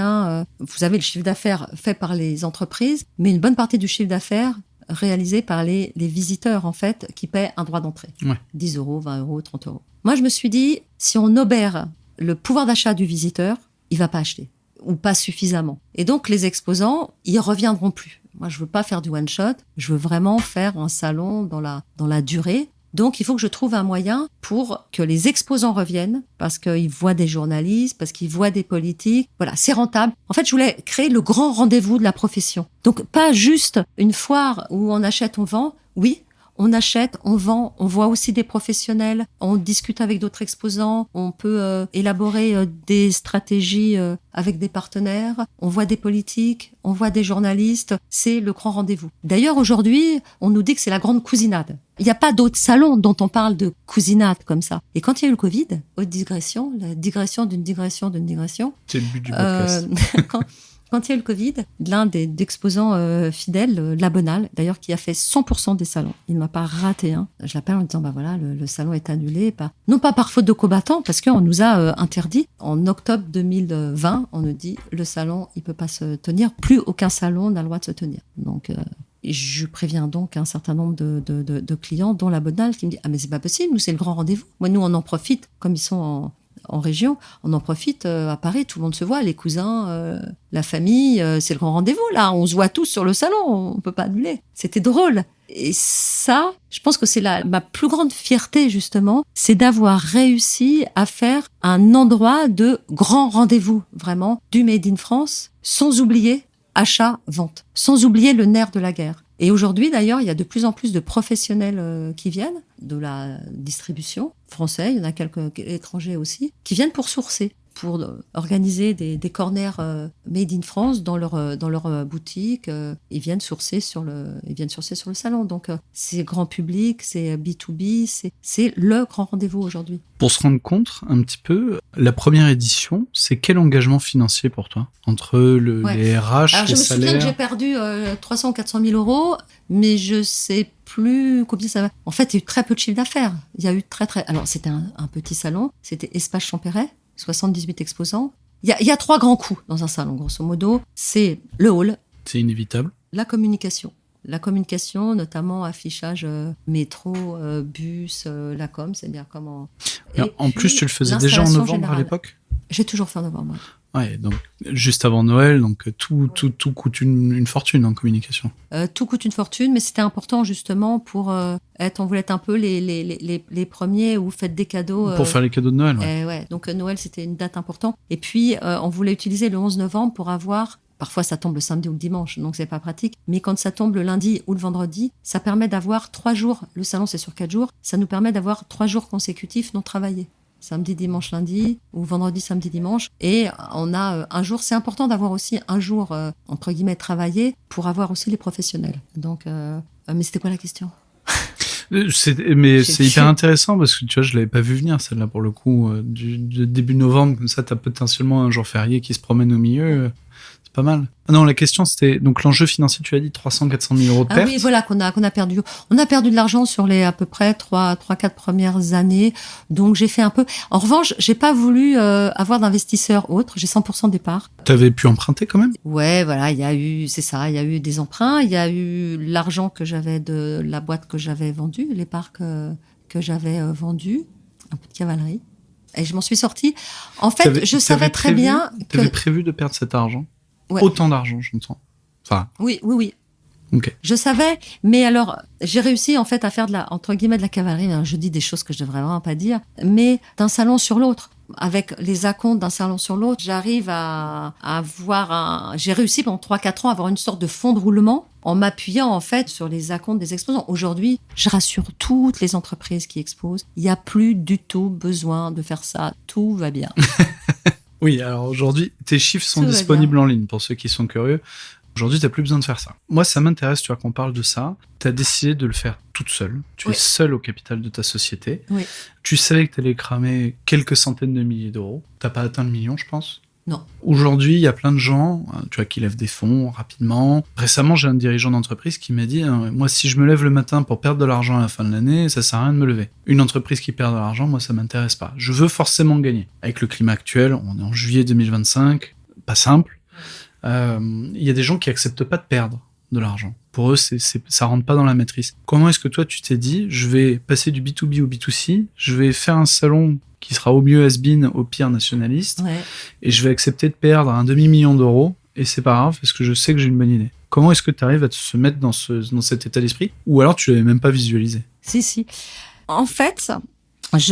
[SPEAKER 2] Vous avez le chiffre d'affaires fait par les entreprises, mais une bonne partie du chiffre d'affaires réalisé par les visiteurs, en fait, qui paient un droit d'entrée. 10 euros, 20 euros, 30 euros. Moi, je me suis dit, si on obère le pouvoir d'achat du visiteur, il va pas acheter. Ou pas suffisamment. Et donc, les exposants, ils reviendront plus. Moi, je veux pas faire du one shot. Je veux vraiment faire un salon dans la durée. Donc, il faut que je trouve un moyen pour que les exposants reviennent, parce qu'ils voient des journalistes, parce qu'ils voient des politiques. Voilà, c'est rentable. En fait, je voulais créer le grand rendez-vous de la profession. Donc, pas juste une foire où on achète, on vend. Oui, on achète, on vend, on voit aussi des professionnels, on discute avec d'autres exposants, on peut élaborer des stratégies avec des partenaires, on voit des politiques, on voit des journalistes, c'est le grand rendez-vous. D'ailleurs, aujourd'hui, on nous dit que c'est la grande cousinade. Il n'y a pas d'autres salons dont on parle de cousinade comme ça. Et quand il y a eu le Covid, haute digression, la digression d'une digression d'une digression.
[SPEAKER 1] C'est le but du podcast.
[SPEAKER 2] Quand il y a eu le Covid, l'un des exposants fidèles, Labonal, d'ailleurs, qui a fait 100% des salons, il ne m'a pas raté un. Je l'appelle en disant, voilà, le salon est annulé. Non pas par faute de combattants, parce qu'on nous a interdit. En octobre 2020, on nous dit, le salon, il peut pas se tenir. Plus aucun salon n'a le droit de se tenir. Donc, je préviens donc un certain nombre de clients, dont Labonal, qui me dit, ah mais c'est pas possible, nous c'est le grand rendez-vous. Moi, nous on en profite, comme ils sont en région, on en profite à Paris, tout le monde se voit, les cousins, la famille, c'est le grand rendez-vous là, on se voit tous sur le salon, on peut pas annuler. C'était drôle. Et ça, je pense que c'est ma plus grande fierté justement, c'est d'avoir réussi à faire un endroit de grand rendez-vous, vraiment, du Made in France, sans oublier achat, vente, sans oublier le nerf de la guerre. Et aujourd'hui, d'ailleurs, il y a de plus en plus de professionnels qui viennent de la distribution français, il y en a quelques étrangers aussi, qui viennent pour sourcer, pour organiser des corners made in France dans leur boutique. Ils viennent sourcer sur le salon. Donc, c'est grand public, c'est B2B, c'est le grand rendez-vous aujourd'hui.
[SPEAKER 1] Pour se rendre compte un petit peu, la première édition, c'est quel engagement financier pour toi? Entre les RH,
[SPEAKER 2] alors,
[SPEAKER 1] les salaires?
[SPEAKER 2] Je me souviens que j'ai perdu 300 ou 400 000 euros, mais je sais plus combien ça va. En fait, il y a eu très peu de chiffre d'affaires. Il y a eu Alors, c'était un petit salon, c'était Espace Champéret, 78 exposants. Il y a 3 grands coups dans un salon, grosso modo. C'est le hall.
[SPEAKER 1] C'est inévitable.
[SPEAKER 2] La communication. La communication, notamment affichage métro, bus, la com, c'est-à-dire comment...
[SPEAKER 1] En plus, tu le faisais déjà en novembre générale. À l'époque?
[SPEAKER 2] J'ai toujours fait en novembre.
[SPEAKER 1] Ouais, donc juste avant Noël, donc tout coûte une fortune en communication.
[SPEAKER 2] Tout coûte une fortune, mais c'était important justement pour on voulait être un peu les premiers où faites des cadeaux.
[SPEAKER 1] Pour faire les cadeaux de Noël, ouais.
[SPEAKER 2] Ouais. Donc Noël, c'était une date importante. Et puis, on voulait utiliser le 11 novembre pour avoir... Parfois, ça tombe le samedi ou le dimanche, donc c'est pas pratique. Mais quand ça tombe le lundi ou le vendredi, ça permet d'avoir 3 jours. Le salon, c'est sur 4 jours. Ça nous permet d'avoir 3 jours consécutifs non travaillés. Samedi, dimanche, lundi, ou vendredi, samedi, dimanche. Et on a un jour, c'est important d'avoir aussi un jour, entre guillemets, travaillé pour avoir aussi les professionnels. Donc, mais c'était quoi la question?
[SPEAKER 1] C'est hyper intéressant parce que tu vois, je l'avais pas vu venir celle-là pour le coup. Du début novembre, comme ça, t'as potentiellement un jour férié qui se promène au milieu. C'est pas mal. Ah non, la question c'était donc l'enjeu financier. Tu as dit 300-400 000 euros de perte.
[SPEAKER 2] Ah oui, voilà qu'on a perdu. On a perdu de l'argent sur les à peu près 3-4 premières années. Donc j'ai fait un peu. En revanche, j'ai pas voulu avoir d'investisseurs autres. J'ai 100% départ.
[SPEAKER 1] T'avais pu emprunter quand même?
[SPEAKER 2] Ouais, voilà, il y a eu des emprunts. Il y a eu l'argent que j'avais de la boîte que j'avais vendue, les parts que j'avais vendues, un peu de cavalerie. Et je m'en suis sortie. En fait, je savais très bien que...
[SPEAKER 1] T'avais prévu de perdre cet argent?
[SPEAKER 2] Ouais.
[SPEAKER 1] Autant d'argent, j'entends. Enfin...
[SPEAKER 2] Oui.
[SPEAKER 1] Okay.
[SPEAKER 2] Je savais, mais alors, j'ai réussi en fait à faire entre guillemets de la cavalerie. Je dis des choses que je devrais vraiment pas dire, mais d'un salon sur l'autre. Avec les acomptes d'un salon sur l'autre, j'arrive à avoir j'ai réussi pendant 3-4 ans à avoir une sorte de fond de roulement en m'appuyant en fait sur les acomptes des exposants. Aujourd'hui, je rassure toutes les entreprises qui exposent, il n'y a plus du tout besoin de faire ça. Tout va bien.
[SPEAKER 1] Oui, alors aujourd'hui, tes chiffres sont disponibles en ligne pour ceux qui sont curieux. Aujourd'hui, tu n'as plus besoin de faire ça. Moi, ça m'intéresse, tu vois, qu'on parle de ça. Tu as décidé de le faire toute seule. Tu es seule au capital de ta société.
[SPEAKER 2] Oui.
[SPEAKER 1] Tu savais que tu allais cramer quelques centaines de milliers d'euros. Tu n'as pas atteint le million, je pense.
[SPEAKER 2] Non.
[SPEAKER 1] Aujourd'hui, il y a plein de gens, tu vois, qui lèvent des fonds rapidement. Récemment, j'ai un dirigeant d'entreprise qui m'a dit moi, si je me lève le matin pour perdre de l'argent à la fin de l'année, ça sert à rien de me lever. Une entreprise qui perd de l'argent, moi, ça m'intéresse pas. Je veux forcément gagner. Avec le climat actuel, on est en juillet 2025, pas simple. Il y a des gens qui acceptent pas de perdre de l'argent. Pour eux, ça rentre pas dans la matrice. Comment est-ce que toi, tu t'es dit, je vais passer du B2B au B2C, je vais faire un salon qui sera au mieux has-been, au pire nationaliste, et je vais accepter de perdre un demi-million d'euros, et c'est pas grave, parce que je sais que j'ai une bonne idée. Comment est-ce que tu arrives à se mettre dans cet état d'esprit? Ou alors tu l'avais même pas visualisé?
[SPEAKER 2] Si. En fait...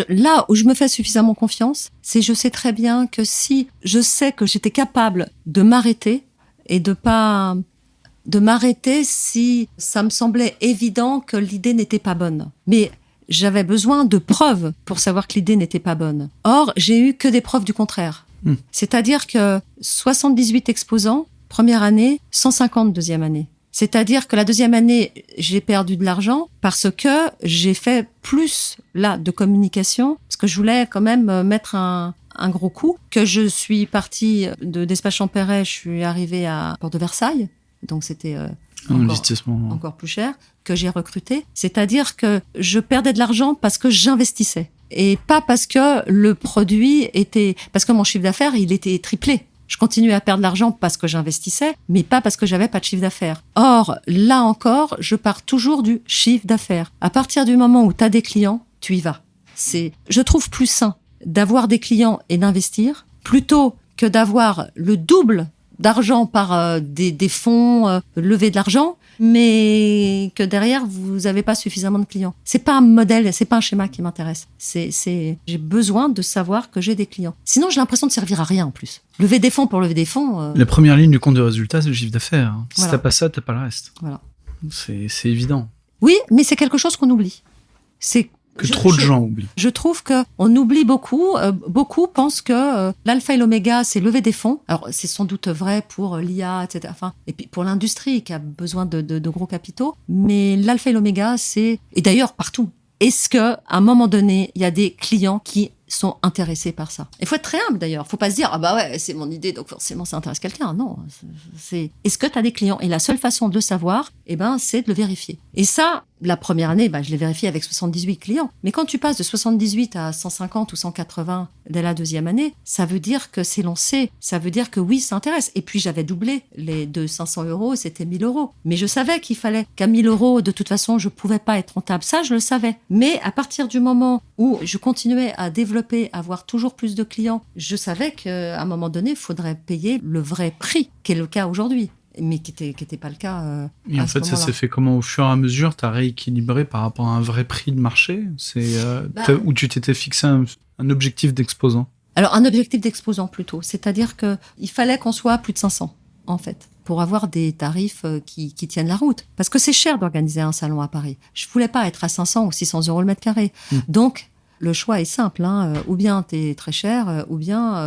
[SPEAKER 2] là où je me fais suffisamment confiance, c'est je sais très bien que si je sais que j'étais capable de m'arrêter et de m'arrêter si ça me semblait évident que l'idée n'était pas bonne. Mais j'avais besoin de preuves pour savoir que l'idée n'était pas bonne. Or, j'ai eu que des preuves du contraire. C'est-à-dire que 78 exposants, première année, 150 deuxième année. C'est-à-dire que la deuxième année, j'ai perdu de l'argent parce que j'ai fait plus là de communication, parce que je voulais quand même mettre un gros coup, que je suis partie d'Espace Champéret, je suis arrivée à Porte de Versailles, donc c'était encore plus cher, que j'ai recruté. C'est-à-dire que je perdais de l'argent parce que j'investissais et pas parce que le produit parce que mon chiffre d'affaires, il était triplé. Je continuais à perdre de l'argent parce que j'investissais, mais pas parce que j'avais pas de chiffre d'affaires. Or, là encore, je pars toujours du chiffre d'affaires. À partir du moment où tu as des clients, tu y vas. Je trouve plus sain d'avoir des clients et d'investir plutôt que d'avoir le double d'argent par des fonds, lever de l'argent, mais que derrière, vous n'avez pas suffisamment de clients. C'est pas un modèle, c'est pas un schéma qui m'intéresse. J'ai besoin de savoir que j'ai des clients. Sinon, j'ai l'impression de servir à rien en plus. Lever des fonds pour lever des fonds...
[SPEAKER 1] La première ligne du compte de résultat, c'est le chiffre d'affaires. Si
[SPEAKER 2] voilà.
[SPEAKER 1] T'as pas ça, t'as pas le reste.
[SPEAKER 2] Voilà.
[SPEAKER 1] C'est évident.
[SPEAKER 2] Oui, mais c'est quelque chose qu'on oublie.
[SPEAKER 1] Trop de gens oublient.
[SPEAKER 2] Je trouve qu'on oublie beaucoup. Beaucoup pensent que l'alpha et l'oméga, c'est lever des fonds. Alors, c'est sans doute vrai pour l'IA, etc. Enfin, et puis pour l'industrie qui a besoin de gros capitaux. Mais l'alpha et l'oméga, et d'ailleurs partout. Est-ce qu'à un moment donné, il y a des clients qui sont intéressés par ça? Il faut être très humble d'ailleurs. Il ne faut pas se dire, ah bah ouais, c'est mon idée, donc forcément ça intéresse quelqu'un. Non. Est-ce que tu as des clients? Et la seule façon de le savoir, c'est de le vérifier. Et ça, la première année, je l'ai vérifié avec 78 clients. Mais quand tu passes de 78 à 150 ou 180 dès la deuxième année, ça veut dire que c'est lancé. Ça veut dire que oui, ça intéresse. Et puis j'avais doublé les de 500 €, c'était 1000 €. Mais je savais qu'il fallait qu'à 1000 €, de toute façon, je pouvais pas être rentable. Ça, je le savais. Mais à partir du moment où je continuais à développer, à avoir toujours plus de clients, je savais qu'à un moment donné, il faudrait payer le vrai prix, qui est le cas aujourd'hui. Mais qui était pas le cas.
[SPEAKER 1] Et en fait, ça s'est fait comment? Au fur et à mesure, tu as rééquilibré par rapport à un vrai prix de marché? Où tu t'étais fixé un objectif d'exposant?
[SPEAKER 2] Alors, un objectif d'exposant plutôt. C'est-à-dire qu'il fallait qu'on soit à plus de 500, en fait, pour avoir des tarifs qui tiennent la route. Parce que c'est cher d'organiser un salon à Paris. Je voulais pas être à 500 ou 600 € le mètre carré. Donc, le choix est simple, ou bien tu es très cher, ou bien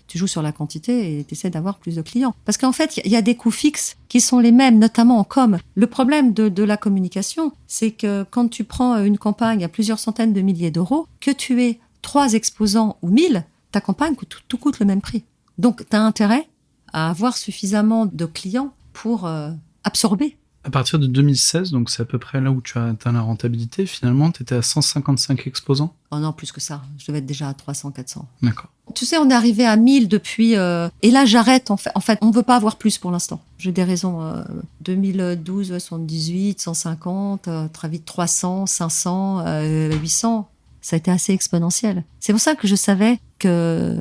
[SPEAKER 2] tu joues sur la quantité et tu essaies d'avoir plus de clients. Parce qu'en fait, il y a des coûts fixes qui sont les mêmes, notamment en com. Le problème de la communication, c'est que quand tu prends une campagne à plusieurs centaines de milliers d'euros, que tu aies 3 exposants ou 1000, ta campagne tout coûte le même prix. Donc, tu as intérêt à avoir suffisamment de clients pour absorber.
[SPEAKER 1] À partir de 2016, donc c'est à peu près là où tu as atteint la rentabilité, finalement, tu étais à 155 exposants?
[SPEAKER 2] Oh non, plus que ça. Je devais être déjà à 300, 400.
[SPEAKER 1] D'accord.
[SPEAKER 2] Tu sais, on est arrivé à 1000 depuis... et là, j'arrête, en fait. On ne veut pas avoir plus pour l'instant. J'ai des raisons. 2012, 78, 150, très vite 300, 500, 800. ça a été assez exponentiel. C'est pour ça que je savais que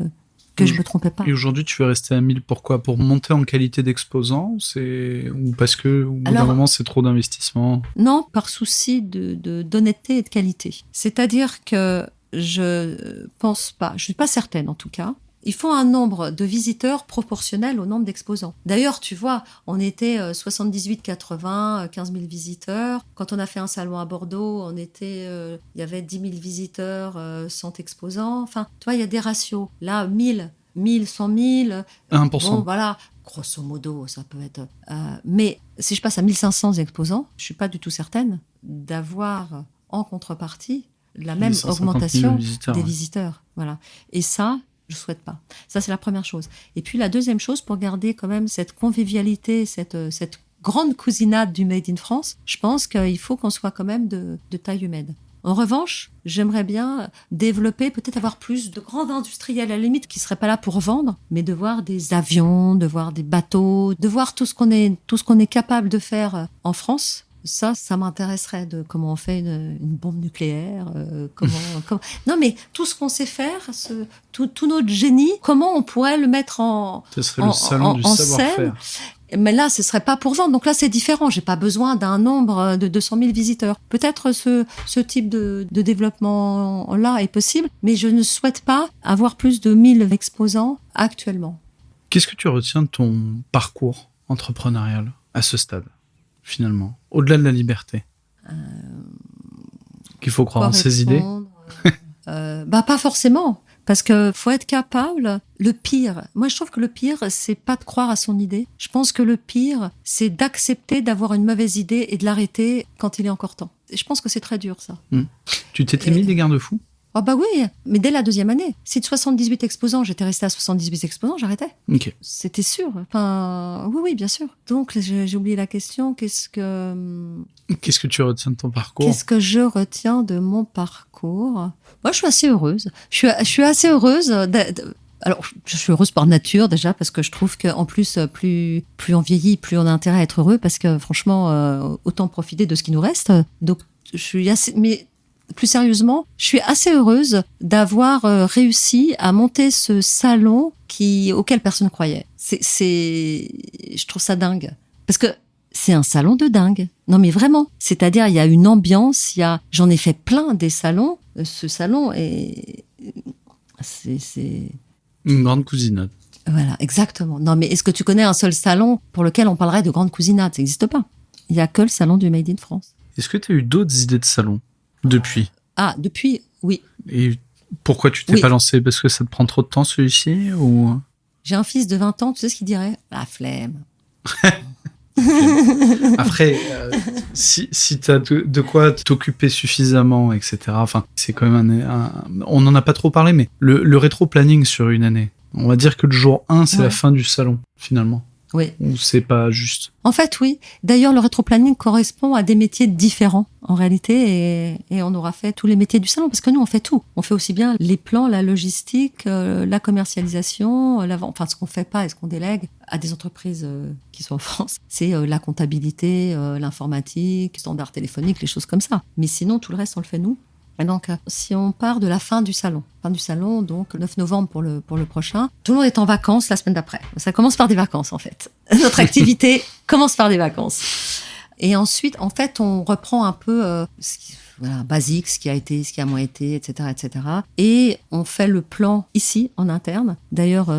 [SPEAKER 2] je me trompais pas.
[SPEAKER 1] Et aujourd'hui, tu veux rester à 1000, pourquoi? Pour monter en qualité d'exposant, ou parce que au bout d'un moment, c'est trop d'investissement?
[SPEAKER 2] Non, par souci d'honnêteté et de qualité. C'est-à-dire que je pense pas, je suis pas certaine en tout cas, il faut un nombre de visiteurs proportionnel au nombre d'exposants. D'ailleurs, tu vois, on était 78, 80, 15 000 visiteurs. Quand on a fait un salon à Bordeaux, il y avait 10 000 visiteurs, 100 exposants. Enfin, tu vois, il y a des ratios. Là, 1000, 100 000.
[SPEAKER 1] 1%.
[SPEAKER 2] Bon, voilà, grosso modo, ça peut être... mais si je passe à 1500 exposants, je suis pas du tout certaine d'avoir en contrepartie la même augmentation des visiteurs. Voilà. Et ça, je souhaite pas. Ça, c'est la première chose. Et puis, la deuxième chose, pour garder quand même cette convivialité, cette grande cousinade du Made in France, je pense qu'il faut qu'on soit quand même de taille humaine. En revanche, j'aimerais bien développer, peut-être avoir plus de grands industriels à la limite qui seraient pas là pour vendre, mais de voir des avions, de voir des bateaux, de voir tout ce qu'on est capable de faire en France. Ça m'intéresserait, de comment on fait une bombe nucléaire, non, mais tout ce qu'on sait faire, tout notre génie, comment on pourrait le mettre
[SPEAKER 1] Ce serait le salon du savoir-faire.
[SPEAKER 2] Mais là, ce serait pas pour vendre. Donc là, c'est différent. J'ai pas besoin d'un nombre de 200 000 visiteurs. Peut-être ce type de développement-là est possible, mais je ne souhaite pas avoir plus de 1000 exposants actuellement.
[SPEAKER 1] Qu'est-ce que tu retiens de ton parcours entrepreneurial à ce stade, finalement, au-delà de la liberté? Qu'il faut croire en ses idées?
[SPEAKER 2] Pas forcément. Parce que faut être capable, le pire, moi je trouve que le pire, c'est pas de croire à son idée. Je pense que le pire, c'est d'accepter d'avoir une mauvaise idée et de l'arrêter quand il est encore temps. Et je pense que c'est très dur, ça.
[SPEAKER 1] Tu t'étais mis des garde-fous?
[SPEAKER 2] Oh bah oui, mais dès la deuxième année. Si de 78 exposants, j'étais restée à 78 exposants, j'arrêtais.
[SPEAKER 1] Ok.
[SPEAKER 2] C'était sûr. Enfin, oui, bien sûr. Donc, j'ai oublié la question. Qu'est-ce que
[SPEAKER 1] tu retiens de ton parcours?
[SPEAKER 2] Qu'est-ce que je retiens de mon parcours? Moi, je suis assez heureuse. Je suis assez heureuse alors, je suis heureuse par nature déjà parce que je trouve qu'en plus, plus on vieillit, plus on a intérêt à être heureux parce que franchement, autant profiter de ce qui nous reste. Donc, je suis assez... Mais plus sérieusement, je suis assez heureuse d'avoir réussi à monter ce salon auquel personne ne croyait. Je trouve ça dingue. Parce que c'est un salon de dingue. Non, mais vraiment. C'est-à-dire, il y a une ambiance, j'en ai fait plein des salons. Ce salon c'est
[SPEAKER 1] une grande cousinade.
[SPEAKER 2] Voilà, exactement. Non, mais est-ce que tu connais un seul salon pour lequel on parlerait de grande cousinade? Ça n'existe pas. Il n'y a que le salon du Made in France.
[SPEAKER 1] Est-ce que tu as eu d'autres idées de salon depuis?
[SPEAKER 2] Depuis, oui.
[SPEAKER 1] Et pourquoi tu t'es pas lancé? Parce que ça te prend trop de temps, celui-ci, ou...
[SPEAKER 2] J'ai un fils de 20 ans, tu sais ce qu'il dirait? La flemme.
[SPEAKER 1] Après, si tu as de quoi t'occuper suffisamment, etc. Enfin, c'est quand même on n'en a pas trop parlé, mais le rétro-planning sur une année, on va dire que le jour 1, c'est la fin du salon, finalement.
[SPEAKER 2] Oui.
[SPEAKER 1] Ou c'est pas juste?
[SPEAKER 2] En fait, oui. D'ailleurs, le rétro-planning correspond à des métiers différents, en réalité, et on aura fait tous les métiers du salon, parce que nous, on fait tout. On fait aussi bien les plans, la logistique, la commercialisation, enfin, ce qu'on fait pas et ce qu'on délègue à des entreprises qui sont en France, c'est la comptabilité, l'informatique, standard téléphonique, les choses comme ça. Mais sinon, tout le reste, on le fait nous. Et donc, si on part de la fin du salon, donc le 9 novembre pour le prochain, tout le monde est en vacances la semaine d'après. Ça commence par des vacances, en fait. Notre activité commence par des vacances. Et ensuite, en fait, on reprend un peu basique, ce qui a été, ce qui a moins été, etc., etc. Et on fait le plan ici, en interne. D'ailleurs,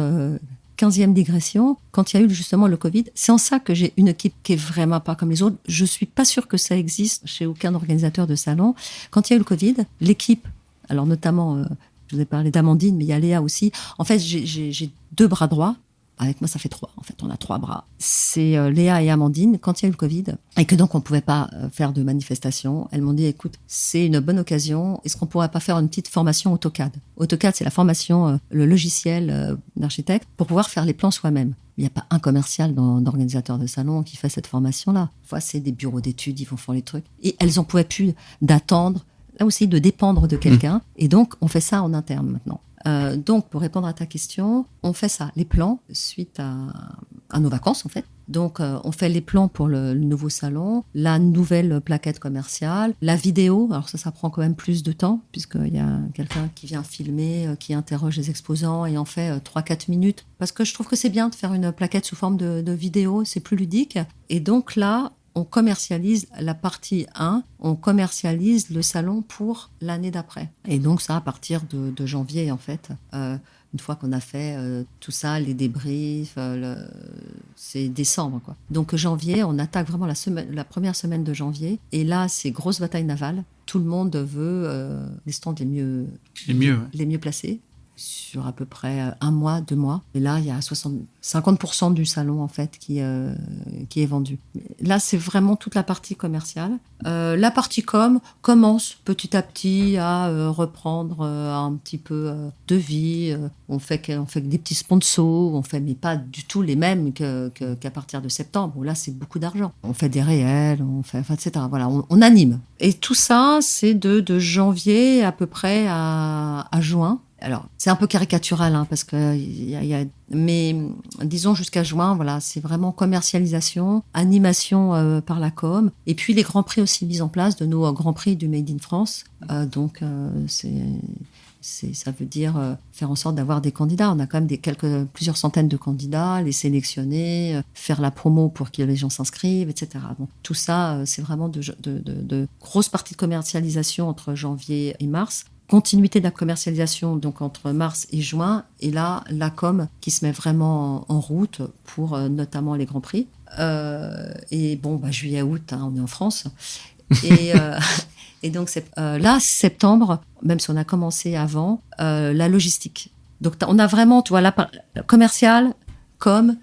[SPEAKER 2] 15e digression, quand il y a eu justement le Covid, c'est en ça que j'ai une équipe qui est vraiment pas comme les autres. Je suis pas sûre que ça existe chez aucun organisateur de salon. Quand il y a eu le Covid, l'équipe, alors notamment, je vous ai parlé d'Amandine, mais il y a Léa aussi. En fait, j'ai 2 bras droits. Avec moi, ça fait 3. En fait, on a 3 bras. C'est Léa et Amandine. Quand il y a eu le Covid, et que donc on pouvait pas faire de manifestation, elles m'ont dit, écoute, c'est une bonne occasion. Est-ce qu'on pourrait pas faire une petite formation AutoCAD? AutoCAD, c'est la formation, le logiciel d'architecte pour pouvoir faire les plans soi-même. Il n'y a pas un commercial d'organisateur de salon qui fait cette formation-là. Fois, c'est des bureaux d'études, ils vont faire les trucs. Et elles en pouvaient plus d'attendre, là aussi, de dépendre de quelqu'un. Et donc, on fait ça en interne maintenant. Donc, pour répondre à ta question, on fait ça, les plans, suite à à nos vacances en fait. Donc on fait les plans pour le nouveau salon, la nouvelle plaquette commerciale, la vidéo. Alors ça prend quand même plus de temps puisqu'il y a quelqu'un qui vient filmer, qui interroge les exposants et en fait 3-4 minutes. Parce que je trouve que c'est bien de faire une plaquette sous forme de vidéo, c'est plus ludique. Et donc là, on commercialise la partie 1, on commercialise le salon pour l'année d'après. Et donc ça, à partir de janvier, en fait, une fois qu'on a fait tout ça, les débriefs, c'est décembre, quoi. Donc janvier, on attaque vraiment la première semaine de janvier. Et là, c'est grosse bataille navale. Tout le monde veut les stands les mieux placés. Sur à peu près 1 mois, 2 mois. Et là, il y a 50% du salon, en fait, qui est vendu. Là, c'est vraiment toute la partie commerciale. La partie com commence petit à petit à reprendre un petit peu de vie. On fait des petits sponsors, mais pas du tout les mêmes qu'à partir de septembre, où là, c'est beaucoup d'argent. On fait des réels, etc. Voilà, on anime. Et tout ça, c'est de janvier à peu près à juin. Alors, c'est un peu caricatural, hein, parce que mais disons jusqu'à juin, voilà, c'est vraiment commercialisation, animation par la com, et puis les grands prix aussi mis en place de nos grands prix du Made in France. Donc, ça veut dire faire en sorte d'avoir des candidats. On a quand même plusieurs centaines de candidats, les sélectionner, faire la promo pour que les gens s'inscrivent, etc. Bon, tout ça, c'est vraiment de grosses parties de commercialisation entre janvier et mars. Continuité de la commercialisation donc entre mars et juin, et là la com qui se met vraiment en route pour notamment les grands prix. Et bon, juillet août, hein, on est en France, et donc là septembre, même si on a commencé avant, la logistique. Donc on a vraiment, tu vois, commercial, com,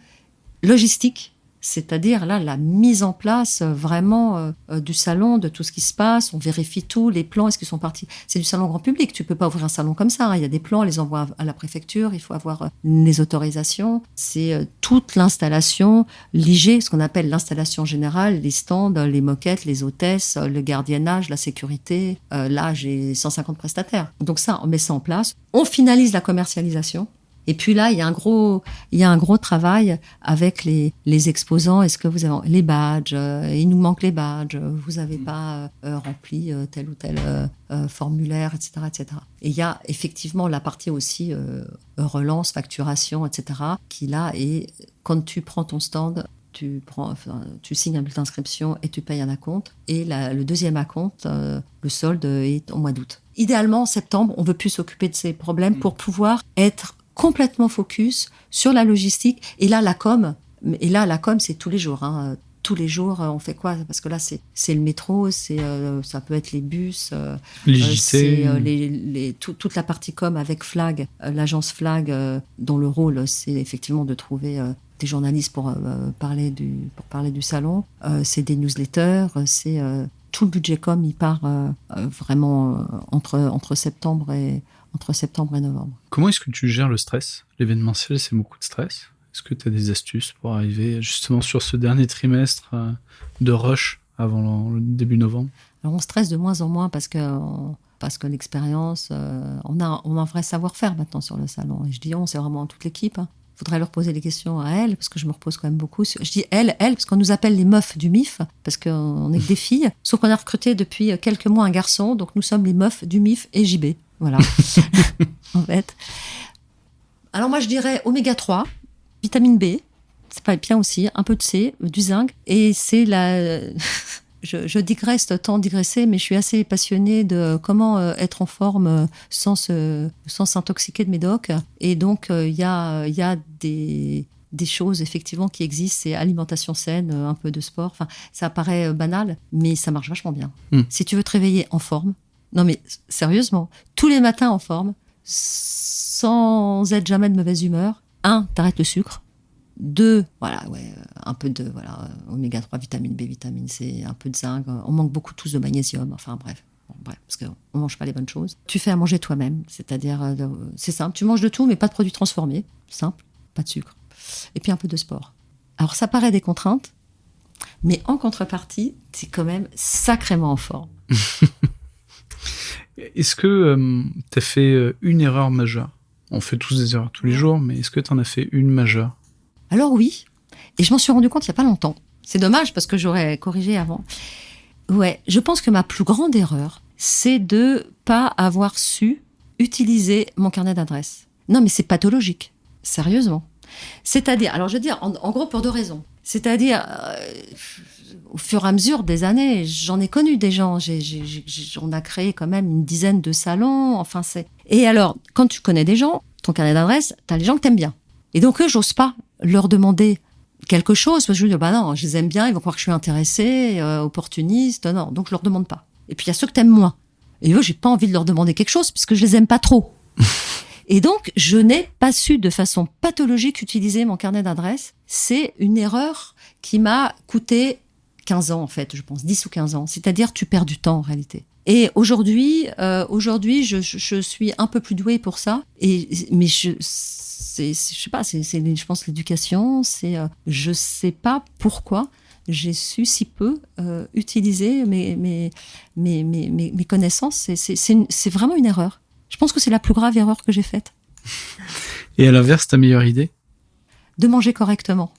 [SPEAKER 2] logistique. C'est-à-dire là la mise en place vraiment du salon, de tout ce qui se passe. On vérifie tout, les plans, est-ce qu'ils sont partis. C'est du salon grand public, tu peux pas ouvrir un salon comme ça, hein. Il y a des plans, on les envoie à la préfecture, il faut avoir les autorisations. C'est toute l'installation, l'IG, ce qu'on appelle l'installation générale, les stands, les moquettes, les hôtesses, le gardiennage, la sécurité. Là, j'ai 150 prestataires. Donc ça, on met ça en place. On finalise la commercialisation. Et puis là, il y a un gros travail avec les exposants. Est-ce que vous avez les badges? Il nous manque les badges. Vous n'avez pas rempli tel ou tel formulaire, etc., etc. Et il y a effectivement la partie aussi relance, facturation, etc. qui là est quand tu prends ton stand. Tu signes un bulletin d'inscription et tu payes un acompte. Et le deuxième acompte, le solde est au mois d'août. Idéalement, en septembre, on veut plus s'occuper de ces problèmes pour pouvoir être complètement focus sur la logistique. Et là, la com, c'est tous les jours. Hein. Tous les jours, on fait quoi? Parce que là, c'est le métro, ça peut être les bus,
[SPEAKER 1] les JT,
[SPEAKER 2] toute la partie com avec Flag, l'agence Flag, dont le rôle, c'est effectivement de trouver des journalistes pour parler du salon. C'est des newsletters, c'est tout le budget com, il part vraiment entre septembre et novembre.
[SPEAKER 1] Comment est-ce que tu gères le stress? L'événementiel, c'est beaucoup de stress. Est-ce que tu as des astuces pour arriver justement sur ce dernier trimestre de rush avant le début novembre?
[SPEAKER 2] Alors on stresse de moins en moins parce que l'expérience, on a un vrai savoir-faire maintenant sur le salon. Et je dis c'est vraiment toute l'équipe. Il faudrait leur poser des questions à elle, parce que je me repose quand même beaucoup. Je dis elle, parce qu'on nous appelle les meufs du MIF, parce qu'on est que des filles. Sauf qu'on a recruté depuis quelques mois un garçon, donc nous sommes les meufs du MIF et JB. Voilà, en fait. Alors moi, je dirais oméga 3, vitamine B, c'est pas bien aussi, un peu de C, du zinc, et c'est je digresse, tant digresser, mais je suis assez passionnée de comment être en forme sans s'intoxiquer de médoc. Et donc, il y a des choses effectivement qui existent, c'est alimentation saine, un peu de sport. Enfin, ça paraît banal, mais ça marche vachement bien. Si tu veux te réveiller en forme, non mais sérieusement, tous les matins en forme, sans être jamais de mauvaise humeur. 1, t'arrêtes le sucre. 2, un peu de oméga 3, vitamine B, vitamine C, un peu de zinc. On manque beaucoup tous de magnésium. Enfin bref, parce qu'on mange pas les bonnes choses. Tu fais à manger toi-même, c'est-à-dire c'est simple. Tu manges de tout, mais pas de produits transformés. Simple, pas de sucre. Et puis un peu de sport. Alors ça paraît des contraintes, mais en contrepartie, t'es quand même sacrément en forme.
[SPEAKER 1] Est-ce que tu as fait une erreur majeure? On fait tous des erreurs tous les jours, mais est-ce que tu en as fait une majeure?
[SPEAKER 2] Alors oui, Et je m'en suis rendu compte il n'y a pas longtemps. C'est dommage parce que j'aurais corrigé avant. Ouais, je pense que ma plus grande erreur, c'est de pas avoir su utiliser mon carnet d'adresses. Non, mais c'est pathologique. Sérieusement. C'est-à-dire, alors je veux dire, en gros pour 2 raisons. C'est-à-dire, au fur et à mesure des années, j'en ai connu des gens. On a créé quand même une dizaine de salons. Enfin, Et alors, quand tu connais des gens, ton carnet d'adresses, t'as les gens que t'aimes bien. Et donc, eux, j'ose pas leur demander quelque chose, parce que je me dis, bah non, je les aime bien, ils vont croire que je suis intéressée, opportuniste, non, donc je leur demande pas. Et puis il y a ceux que t'aimes moins. Et eux, j'ai pas envie de leur demander quelque chose, puisque je les aime pas trop. Et donc, je n'ai pas su de façon pathologique utiliser mon carnet d'adresses. C'est une erreur qui m'a coûté 15 ans, en fait, je pense, 10 ou 15 ans. C'est-à-dire, tu perds du temps, en réalité. Et aujourd'hui, je suis un peu plus douée pour ça. Mais je sais pas, je pense l'éducation. Je sais pas pourquoi j'ai su si peu utiliser mes connaissances. C'est vraiment une erreur. Je pense que c'est la plus grave erreur que j'ai faite.
[SPEAKER 1] Et à l'inverse, ta meilleure idée ?
[SPEAKER 2] De manger correctement.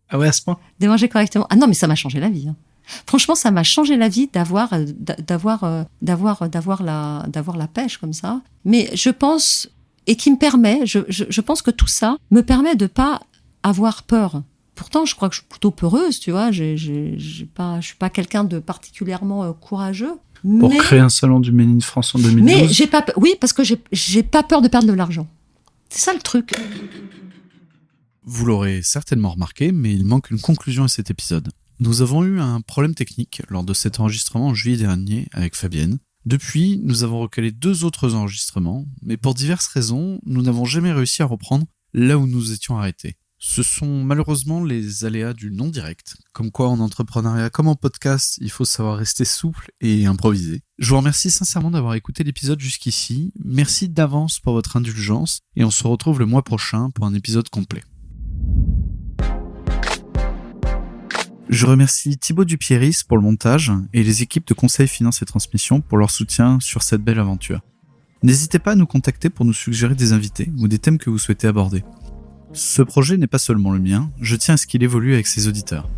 [SPEAKER 1] Ah ouais, à ce point ?
[SPEAKER 2] De manger correctement. Ah non, mais ça m'a changé la vie. Hein. Franchement, ça m'a changé la vie d'avoir la pêche comme ça. Mais je pense, et qui me permet, je pense que tout ça me permet de pas avoir peur. Pourtant, je crois que je suis plutôt peureuse, tu vois. Je suis pas quelqu'un de particulièrement courageux.
[SPEAKER 1] Pour créer un salon du Made in France en 2012.
[SPEAKER 2] Mais oui, parce que j'ai pas peur de perdre de l'argent. C'est ça le truc.
[SPEAKER 1] Vous l'aurez certainement remarqué, mais il manque une conclusion à cet épisode. Nous avons eu un problème technique lors de cet enregistrement en juillet dernier avec Fabienne. Depuis, nous avons recalé 2 autres enregistrements, mais pour diverses raisons, nous n'avons jamais réussi à reprendre là où nous étions arrêtés. Ce sont malheureusement les aléas du non-direct, comme quoi en entrepreneuriat comme en podcast, il faut savoir rester souple et improviser. Je vous remercie sincèrement d'avoir écouté l'épisode jusqu'ici, merci d'avance pour votre indulgence, et on se retrouve le mois prochain pour un épisode complet. Je remercie Thibaut Dupieris pour le montage et les équipes de Conseil Finance et Transmission pour leur soutien sur cette belle aventure. N'hésitez pas à nous contacter pour nous suggérer des invités ou des thèmes que vous souhaitez aborder. Ce projet n'est pas seulement le mien, je tiens à ce qu'il évolue avec ses auditeurs.